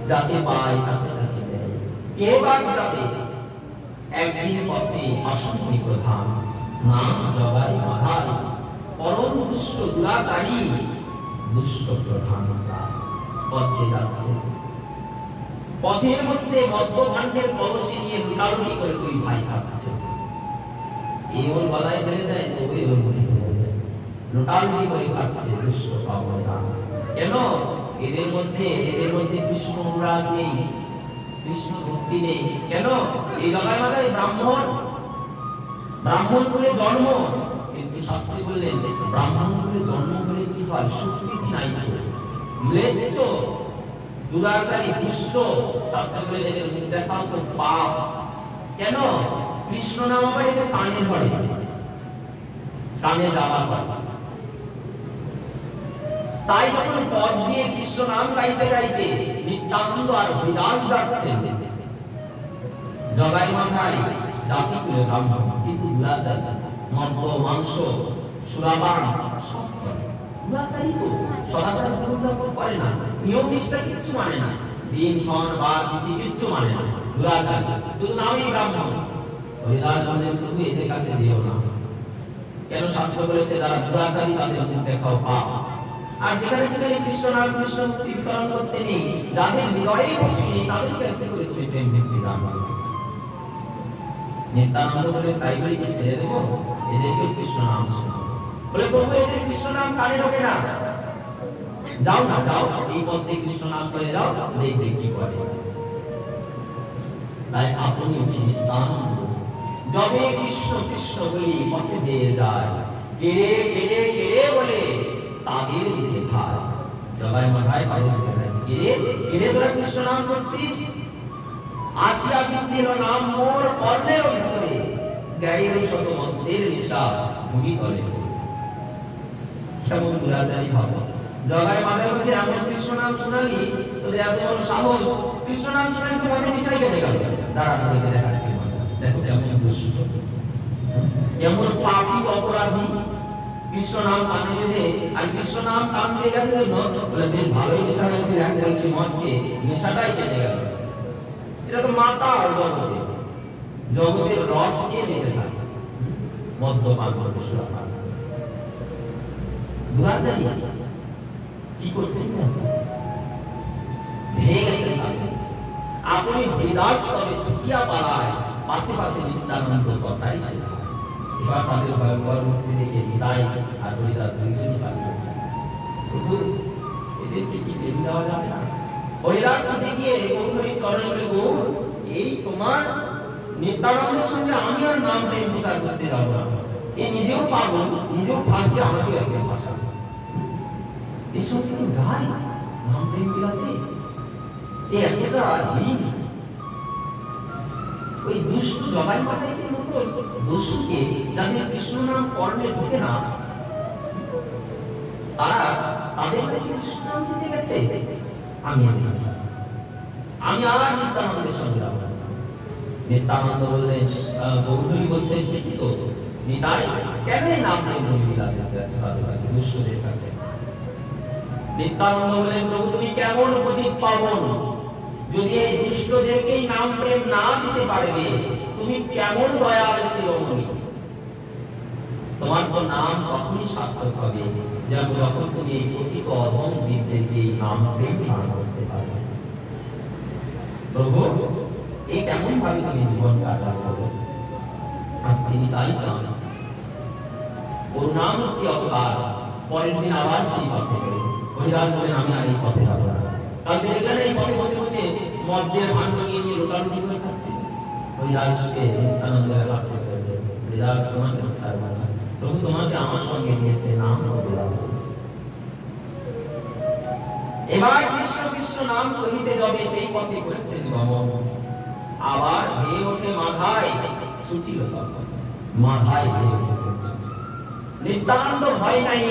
যাতে পায় তাকে তাকে দেয়। কে বা যাতে একদিন পথে অসম্ভব প্রধান, নাম জগাই মাধাই, পরম দুষ্ট দুরাচারী, দুষ্ট প্রধান পথে যাচ্ছে। পথের মধ্যে মদ্যভাণ্ডের কলসি নিয়ে লুটালুটি করে দুই ভাই খাচ্ছে। এই ওর গলায় ফেলে দেয়, ওই ওর মুখে ফেলে দেয়, লুটালুটি করে খাচ্ছে দুষ্ট পাগলেরা। কেন? এদের মধ্যে কৃষ্ণ অনুরাগ নেই, কৃষ্ণ ভক্তি নেই। কেন? এই জগাই মাথায় ব্রাহ্মণ বলে জন্ম, কিন্তু শাস্ত্রী বললেন ব্রাহ্মণ বলে জন্ম হলে কি হয়? স্বীকৃতি নাই, ম্লেচ্ছ দুরাচারী দুষ্ট। শাস্ত্র বলে এদের মুখ দেখাও তো পাপ। কেন? কৃষ্ণ নাম আবার এদের কানে ধরে, কানে যাওয়া হয়। তাই যখন পদ দিয়ে কৃষ্ণ নাম গাইতে গাইতে নিত্যানন্দ আর হরিদাস যাচ্ছেন, জগাই মাথায় জাতি কুলে ব্রাহ্মণ, কিন্তু দুরাচারী, মদ্য মাংস সুরাপান সব করে। দুরাচারী তো সদাচার জীবনযাপন করে না, নিয়ম নিষ্ঠা কিচ্ছু মানে না, দিন ক্ষণ বার তিথি কিচ্ছু মানে না, দুরাচারী, শুধু নামেই ব্রাহ্মণ। হরিদাস বললেন প্রভু এদের কাছে যেও না। কেন? শাস্ত্র বলেছে যারা দুরাচারী তাদের মুখ দেখাও পাপ। আর যেখানে সেখানে কৃষ্ণ নাম কৃষ্ণ ভক্তি বিতরণ করতে নেই, যাদের হৃদয়ে ভক্তি নেই তাদেরকে একটু করে তুমি প্রেম ভক্তি দান করো। নিত্যানন্দ বলে তাই বলে কি ছেড়ে দেবো? এদেরকে কৃষ্ণ নাম শোনাবো। বলে প্রভু এদের কৃষ্ণ নাম কানে ঢোকে না, যাও না, যাও এই পথে কৃষ্ণ নাম করে যাও, দেখবে কি করে। তাই আপনি উঠে নিত্যানন্দ যবে কৃষ্ণ কৃষ্ণ বলি পথে বেয়ে যায়, কেড়ে কেড়ে কেড়ে বলে তাদের দিকে ধায়। জবাই মাথায় তাদের দিকে ধায়, কেড়ে কেড়ে তোরা কৃষ্ণ নাম করছিস, আসিয়া বিন্দিল নাম মোর কর্ণের ভিতরে, গাইল শত মন্ত্রের নিশা ভূমি তলে। কেমন দুরাচারী ভাবো। জগাই মাথায় বলছে এমন কৃষ্ণ নাম শোনালি, তোদের এত বড় সাহস, কৃষ্ণ নাম শোনালি তো মনে নিশাই কেটে গেল। দাঁড়া তোদেরকে দেখাচ্ছি, দেখো কেমন দুষ্ট, কেমন পাপী অপরাধী। কৃষ্ণ নাম কানে বেঁধে, আর কৃষ্ণ নাম কান দিয়ে গেছে বলে বেশ ভালোই নেশা হয়েছে, এক বলছি মদকে নেশাটাই কেটে গেল। এটা তো মাতা জগতে, জগতের রস কে বেঁচে থাকে, মদ্যপান করে সুরাপান। দুরাচারী কি করছেন না, ভেঙে গেছেন তাদের। আপনি হরিদাস তবে ছুটিয়া পালায়, পাশে পাশে নিত্যানন্দ কথাই শেখায়। এবার তাদের ভয়ঙ্কর মুক্তি দেখে নিতাই আর হরিদাস দুইজনই পালিয়েছে। কিন্তু এদেরকে কি দেবী দেওয়া যাবে না? হরিদাস ছুটে গিয়ে গৌরহরির চরণে বলে, গৌর এই তোমার নিত্যানন্দের সঙ্গে আমি আর নাম প্রেম প্রচার করতে যাবো না। এই নিজেও পাগল, নিজেও ফাঁসবে, আমাকেও একদিন ফাঁসাবে। এই সঙ্গে কি যায় নাম প্রেম বিলাতে? এই এতটা হীন, ওই দুষ্ট জগাই মাথায় মতো দস্যুকে, যাদের কৃষ্ণ নাম কর্ণে ঢোকে না, তারা তাদের কাছে কৃষ্ণ নাম দিতে গেছে। আমি আমি আর নিত্যানন্দের সঙ্গে যাব না। নিত্যানন্দ বললেন, গৌরহরি বলছেন ঠিক তো, নিতাই কেন নাম প্রেম বিলাতে গেছে তাদের কাছে, দুষ্টদের কাছে? নিত্যানন্দ বললেন, প্রভু তুমি কেমন প্রদীপ পাবন, যদি এই দুষ্টদেরকেই নাম প্রেম না দিতে পারবে, তুমি কেমন দয়াল শিরোমণি। তোমার তো নাম তখনই সার্থক হবে যখন তুমি এই পতিত অধম জীবদেরকে নাম প্রেম দান করতে পারবে। প্রভু এই কেমন ভাবে তুমি জীবন কাটাবে? আজ তিনি তাই চান, করুণামূর্তি অবতার। পরের দিন আবার সেই পথে গেলেন। হরিদাস বলেন, আমি আর এই পথে যাবো না। কালকে দেখলেন এই পথে বসে বসে মদ্যের ভাণ্ড নিয়ে নিয়ে লোটালুটি করে খাচ্ছে। হরিদাসকে নিত্যানন্দের লাগছে করেছে, হরিদাস তোমাকে ছাড়বে না, প্রভু তোমাকে আমার সঙ্গে নিয়েছে, নাম বললাম। এবার কৃষ্ণ কৃষ্ণ নাম কহিতে যাবে, সেই পথে করেছেন গমন। আবার ধেয়ে ওঠে মাথায়, ছুটিল তখন মাথায় ধেয়ে উঠেছেন। নিত্যানন্দ ভয় নাই,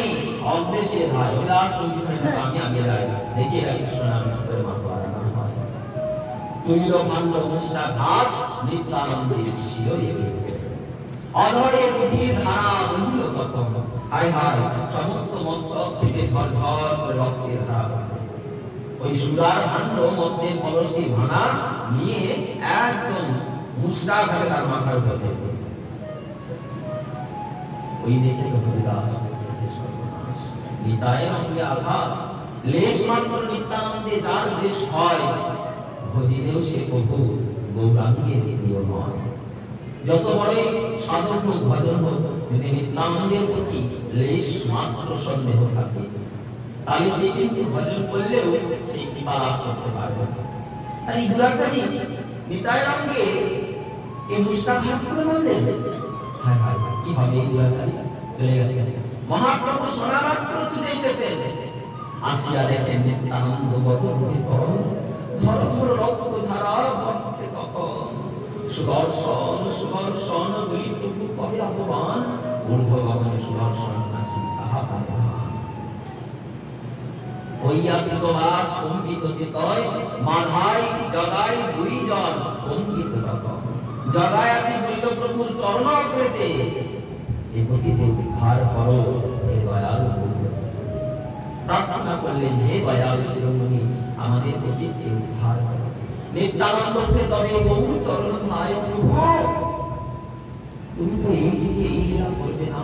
অগ্রেসে ধায়। হরিদাস তুমি পিছনে, আমি আগে যাই, দেখি এরা কৃষ্ণ নাম করে মাথা আরাম হয়। তুইল ভাণ্ড মুষ্টা ঘাত, নিত্যানন্দের শিরোয়ে অধরে গভীর ধারা বহিল তখন। হায় হায়, সমস্ত মস্তক থেকে ঝরঝর করে রক্তের ধারা। ওই সুরার ভাণ্ড মধ্যের কলসি ভাঙা নিয়ে একদম মুষ্টাঘাতে তার মাথার উপর পড়েছে। ওই দেখে তো হরিদাস বলছে, সর্বনাশ, নিতাইয়ের অঙ্গে আঘাত। লেশ মাত্র নিত্যানন্দে যার দেশ হয়, ভজিলেও সে প্রভু গৌরাঙ্গের প্রিয় নয়। যত বড়ই সাধন হোক, ভজন হোক, যদি নিত্যানন্দের প্রতি লেশ মাত্র সন্দেহ থাকে, তাহলে সে কিন্তু ভজন করলেও সেই কৃপা লাভ করতে পারবে না। আর এই দুরাচারী নিতাইয়ের অঙ্গে এই মুষ্টাঘাত করে মারলেন। হায় হায়, কিভাবে এই দুরাচারী চলে গেছেন। মহাপ্রভু শোনা মাত্র ছুটে এসেছেন। আসিয়া দেখেন নিত্যানন্দ বদন ভিতর ঝড় ঝড় রক্ত ঝাড়া বহছে তখন। সুদর্শন সুদর্শন বলি প্রভু কবে আহ্বান, ঊর্ধ্ব গগনে সুদর্শন হাসি তাহা পায়। হইয়া কৃতবাস কম্পিত চিতয়, মাধাই জগাই দুইজন কম্পিত তখন। জগাই আসি বলিল প্রভুর চরণ অগ্রেতে, এ পতিতে উদ্ধার করো হে দয়াল। প্রার্থনা করলেন, হে দয়াল শিরোমণি, আমাদের পতিকে উদ্ধার করো। নিত্যানন্দকে তবে বহু চরণ ধায়, প্রভু তুমি তো এই যুগে এই লীলা করবে না,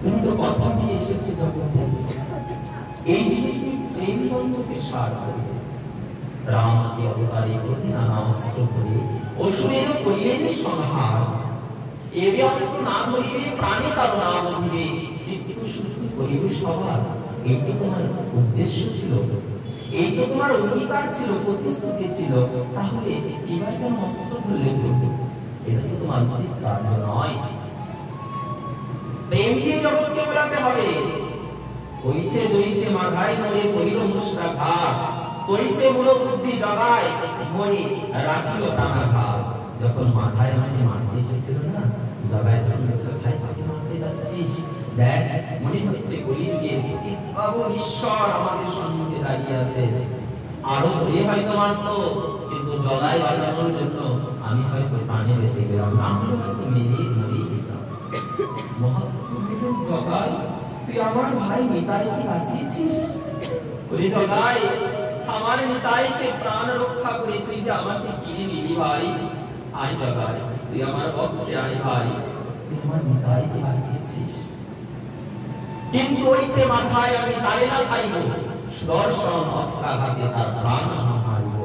তুমি তো কথা দিয়ে এসেছে জগতে, এই যুগে তুমি প্রেম বন্ধকে সার করবে। রামকে অবতারে প্রতি নানা অস্ত্র করে অসুরের করিলেন সংহার। এ অস্ত্র না ধরিবে, প্রাণে কারো না বধিবে, চিত্ত শুদ্ধি করিবে সবার। এইটি তোমার উদ্দেশ্য ছিল। এই তো তোমার অঙ্গীকার ছিল, প্রতিশ্রুতি ছিল, তাহলে এবার কেন অস্ত্র ধরলে? এটা তো তোমার উচিত কার্য নয়। প্রেম দিয়ে জগৎকে বোলাতে হবে। কইছে জইছে মাথায় মরে কইল মুশরাঘাত, কইছে মূল বুদ্ধি জগায় মরে রাখিল প্রাণাঘাত। যখন মাথায় আমাকে মারতে এসেছিল না, জগায় তখন বলেছিল, ভাই তাকে মারতে যাচ্ছিস, দেখ মনে হচ্ছে কলিযুগের প্রতিভাবন ঈশ্বর আমাদের সম্মুখে দাঁড়িয়ে আছে, আরো ধরে হয়তো মারতো, কিন্তু জগায় বাঁচানোর জন্য আমি হয়তো প্রাণে বেঁচে গেলাম, না হলে হয়তো মেরে মরেই যেতাম। মহাপ্রভু বললেন, জগাই তুই আমার ভাই নিতাইকে বাঁচিয়েছিস? ওরে জগাই, আমার নিতাইকে প্রাণ রক্ষা করে তুই যে আমাকে কিনে নিলি ভাই, আয় জগাই তুই আমার পক্ষে আয় ভাই, তুই আমার নিতাইকে বাঁচিয়েছিস। কিন্তু ওইছে মাথায় আমি তালে না ছাইব, দর্শন অস্ত্রাঘাতে তার প্রাণ হারিব।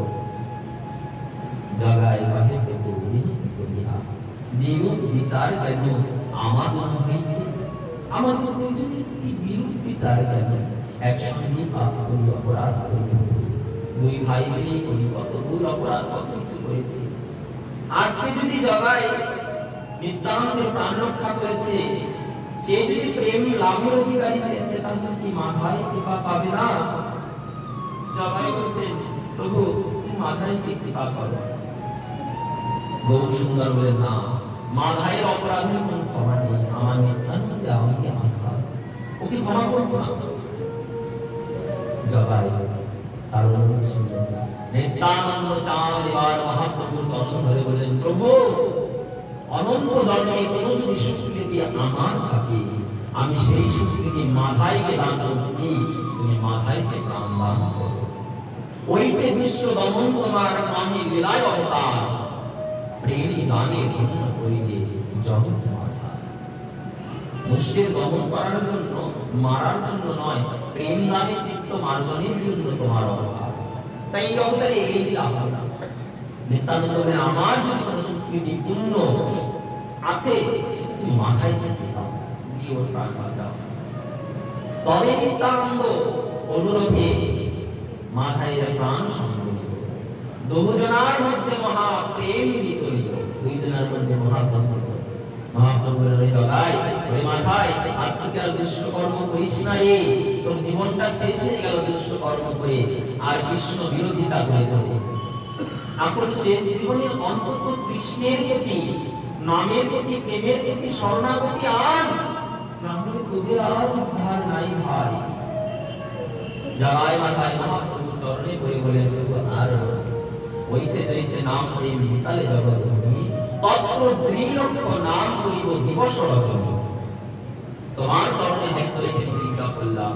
জগাই বাহে দেব বিহিত করিয়া নিরূপ বিচার কেন আমার মন হইতে, আমাদের দুইজনের কি বিরূপ বিচার কেন? একসঙ্গে পাপ করি, অপরাধ করি, দুই ভাই মিলে করি কত ভুল অপরাধ, কত কিছু করেছি। আজকে যদি জগাই নিত্যানন্দের প্রাণ রক্ষা করেছে, সে যদি প্রেম লাভের অধিকারী হয়েছে, তাহলে কি মাথায় কৃপা পাবে না? জগাই বলছে, প্রভু তুমি মাথায় কি কৃপা করো? বহু সুন্দর বলে, না মাথায়ের অপরাধের কোন ক্ষমা নেই, আমার নিত্যানন্দে আমাকে মাথা, ওকে ক্ষমা করবো না। জগাই তার অনুরোধ শুনলেন না। নিত্যানন্দ চাঁদ এবার মহাপ্রভুর চরণ ধরে বললেন, প্রভু অনন্ত জন্মে কোন যদি স্বীকৃতি আমার থাকে, আমি সেই স্বীকৃতি মাথায়কে দান করছি, তুমি মাথায়কে প্রাণ দান করো। ওই যে দুষ্ট দমন তোমার নামে লীলায় অবতার, প্রেম গানে ধন্য করিলে জগৎ মাঝার। দুষ্টের দমন করার জন্য, মারার জন্য নয়, প্রেম গানে চিত্ত মার্জনের জন্য তোমার অবতার। তাই এই অবতারে এই লীলা হবে না। নিত্যানন্দ বলে, আমার যদি কোনো স্বীকৃতি পূর্ণ আছে, সেটা তুমি মাথায় থেকে দাও, দিয়ে ওর প্রাণ বাঁচাও। তবে নিত্যানন্দ অনুরোধে মাথায় প্রাণ সংবলিত, দুজনার মধ্যে মহা প্রেম বিতরিত, দুইজনের মধ্যে মহা বন্ধুত্ব। মহাপ্রভু বলে, জগাই ওরে মাথায়, আজ থেকে আর দুষ্ট কর্ম করিস না রে, তোর জীবনটা শেষ হয়ে গেল দুষ্ট কর্ম করে আর কৃষ্ণ বিরোধিতা করে করে। এখন শেষ জীবনে অন্তত কৃষ্ণের প্রতি, নামের প্রতি, প্রেমের প্রতি শরণাগতি আন, না হলে তোদের আর উদ্ধার নাই ভাই। জগাই মাথায় মহাপ্রভু চরণে পড়ে বলেন, প্রভু আর ওইছে দইছে নাম প্রেম বিতালে জগৎ ভূমি, তত্র দ্বিলক্ষ নাম করিব দিবস রজনী। তোমার চরণে হস্ত রেখে প্রতিজ্ঞা করলাম,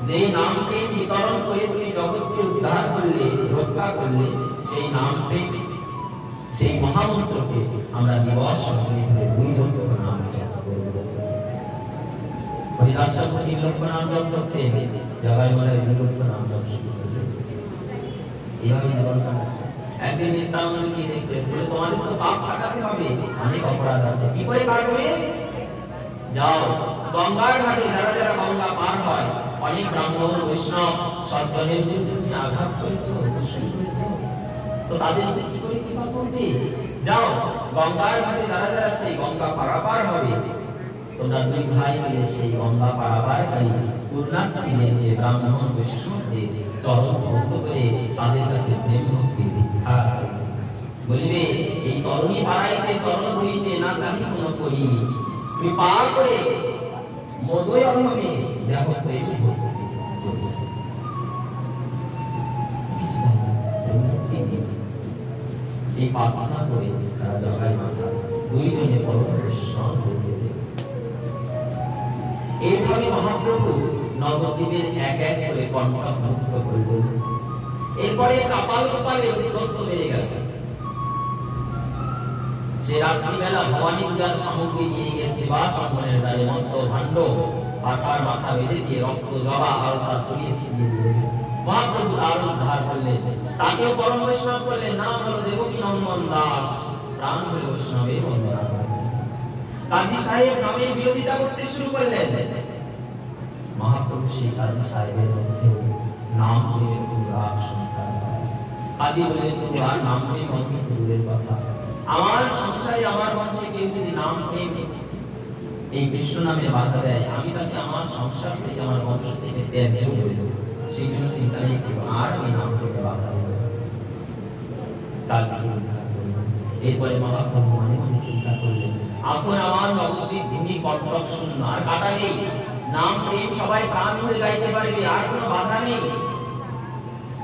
যে নাম প্রেম বিতরণ করে তুমি জগৎকে উদ্ধার করলে, রক্ষা করলে, সেই নাম প্রেম, সেই মহামন্ত্রকে আমরা দিবস রজনী ধরে 2 লক্ষ নাম জপ করব। হরিদাস ঠাকুর 3 লক্ষ নাম জপ করতে, জগাই বলে 2 লক্ষ নাম জপ শুরু করলে। এইভাবে জীবন কাটাচ্ছে। একদিন নিত্যানন্দ গিয়ে দেখলেন, বলে, তোমাদের তো পাপ কাটাতে হবে, অনেক অপরাধ আছে, কি করে কাটবে? যাও গঙ্গার ঘাটে, যারা যারা গঙ্গা পার হয়, অনেক ব্রাহ্মণ বৈষ্ণব সজ্জনের বিরুদ্ধে তুমি আঘাত করেছো, দূষণ করেছো, তো তাদের কি করে কৃপা করবে? যাও গঙ্গার ঘাটে যারা যারা সেই গঙ্গা পারাপার হবে, তোমরা 2 ভাই মিলে সেই গঙ্গা পারাপারকারী পূর্ণাঙ্গিনীকে ব্রাহ্মণ বৈষ্ণবদের চরণ ভক্ত করে তাদের কাছে প্রেম ভক্তি ভিক্ষা বলিবে, এই তরুণী পাড়াইতে চরণ ধুইতে না চাহি কোনো করি, কৃপা করে মদয় অধমে দেখো প্রেম ভক্তি কিছু জানি না, প্রেম ভক্তি এই প্রার্থনা করে তারা জগাই মাথা 2 জনে পরম বৈষ্ণব হয়ে গেলেন। এইভাবে মহাপ্রভু নবদ্বীপের এক এক করে কণ্ঠা মুক্ত করলেন। এরপরে চাপাল গোপালের দত্ত বেড়ে গেল। সে রাত্রিবেলা ভবানী পূজার সামগ্রী নিয়ে গিয়ে সেবা সম্মানের দ্বারে মন্ত্র ভাণ্ড পাখার মাথা বেঁধে দিয়ে রক্ত জবা আলতা ছড়িয়ে ছিটিয়ে দিলেন। মহাপ্রভু তার উদ্ধার করলেন, তাকেও পরম বৈষ্ণব করলেন। নাম হলো দেবকী নন্দন দাস, প্রাণ হলো বৈষ্ণবের বন্দনা করেছেন। কাজী সাহেব নামের বিরোধিতা করতে শুরু করলেন। মহাপ্রভু সেই কাজী সাহেবের মধ্যে নাম প্রেমের অনুরাগ সঞ্চার হয়। আদি বলে তোমার নাম প্রেম অনেক দূরের কথা, আমার সংসারে আমার বংশে কেউ যদি নাম প্রেম এই কৃষ্ণ নামে বাধা দেয়, আমি তাকে আমার সংসার থেকে আমার বংশ থেকে ত্যায্য করে দেব। সেই জন্য চিন্তা নেই কেউ, আর আমি নাম প্রেমে বাধা দেব। এরপরে মহাপ্রভু মনে মনে চিন্তা করলেন, এখন আমার নবদ্বীপ ভূমি কটক শূন্য, আর কাটা নেই, নাম প্রেম সবাই প্রাণ ভরে গাইতে পারবে, আর কোনো বাধা নেই।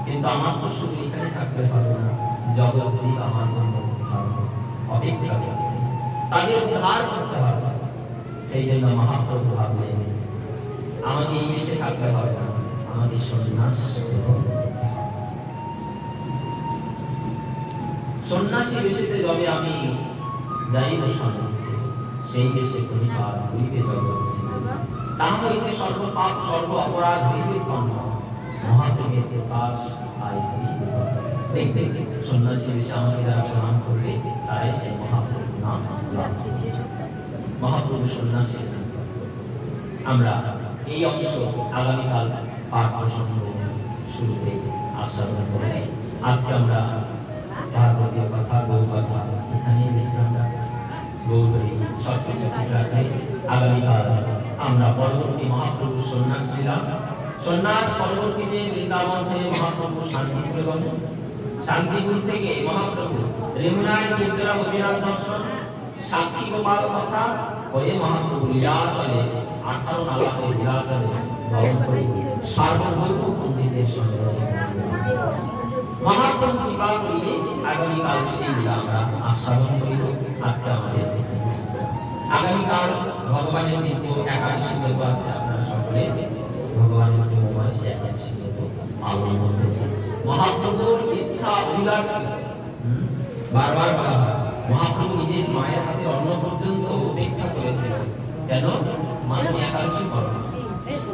কিন্তু আমার তো শুধু এখানে থাকতে পারবে না, জগৎ জীব আমার অপেক্ষা করছে, তাদের উদ্ধার করতে হবে। সেই জন্য মহাপ্রভু ভাবলেন, আমাকে এই দেশে থাকতে হবে না, আমাকে সন্ন্যাস সন্ন্যাসী বেশেতে যবে আমি যাইব সন্ন্যাসে, সেই দেশে কলিকাল হইবে জগৎ জীব, তা হইতে সর্বপাপ সর্ব অপরাধ হইবে ক্ষণ্ণ, মহাপ্রভুর প্রকাশ পাই হইবে। দেখবে সন্ন্যাসী বেশে আমাকে যারা প্রণাম করবে, তারাই সেই মহাপ্রভু নাম লাভ করবে। মহাপ্রভু সন্ন্যাসী আমরা এই অংশ আগামীকাল পাঠ প্রসঙ্গ শুরুতে আস্বাদন করে, আজকে আমরা ভাগবতীয় কথা, গৌর কথা এখানে বিশ্রাম রাখছি। গৌরী সবকিছু ঠিক রাখে। আগামীকাল আমরা পরবর্তী মহাপ্রভু সন্ন্যাস লীলা, সন্ন্যাস পরবর্তীতে বৃন্দাবন ছেড়ে মহাপ্রভু শান্তিপুরে গমন, শান্তিপুর থেকে মহাপ্রভু রেমুনায় নির্জরা গোপীনাথ দর্শন, সাক্ষী গোপাল কথা হয়ে মহাপ্রভু লীলাচলে 18 নালাতে লীলাচলে ভ্রমণ করে সার্বভৌম পণ্ডিতের সঙ্গে মহাপ্রভু কৃপা করিলে আগামীকাল সেই লীলা আমরা আস্বাদন করিব। আজকে আমাদের আগামীকাল ভগবানের দিব্য একাদশী ব্রত আছে, আপনারা সকলে ভগবানের দিব্যবাসী একাদশী ব্রত পালন করতে। মহাপ্রভুর ইচ্ছা অভিলাষ বারবার বলা হয়, মহাপ্রভু নিজের মায়ের হাতে অন্ন পর্যন্ত উপেক্ষা করেছিলেন। কেন? মানে একাদশী করো,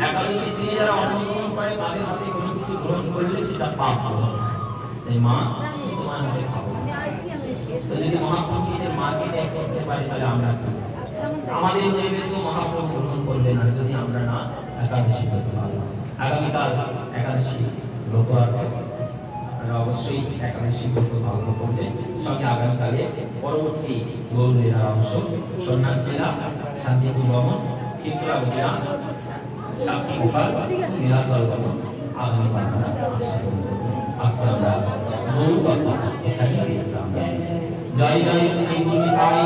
একাদশী দিনে যারা অন্ন গ্রহণ করে তাদের হাতে কোনো কিছু গ্রহণ করলে সেটা পাপ হবে। তাই মা তোমার হাতে খাবো। তো যদি মহাপ্রভু নিজের মাকে ত্যাগ করতে পারে, তাহলে আমরা কি? আমাদের নৈবেদ্য মহাপ্রভু গ্রহণ করবেন না যদি আমরা না একাদশী করতে পারি। আগামীকাল একাদশী ব্রত আছে, অবশ্যই একাদশী ব্রত পালন করবে। সঙ্গে আগামীকালে পরবর্তী গৌর লীলার অংশ, সন্ন্যাস লীলা, শান্তিপুর গমন, ক্ষিপ্রা লীলা, সাক্ষী গোপাল লীলাচল গমন আগামীকাল আমরা আস্বাদন করব। আজকে আমরা গৌর কথা এখানে বিশ্রাম নিচ্ছি। জয় জয় শ্রী গুরু নিতাই।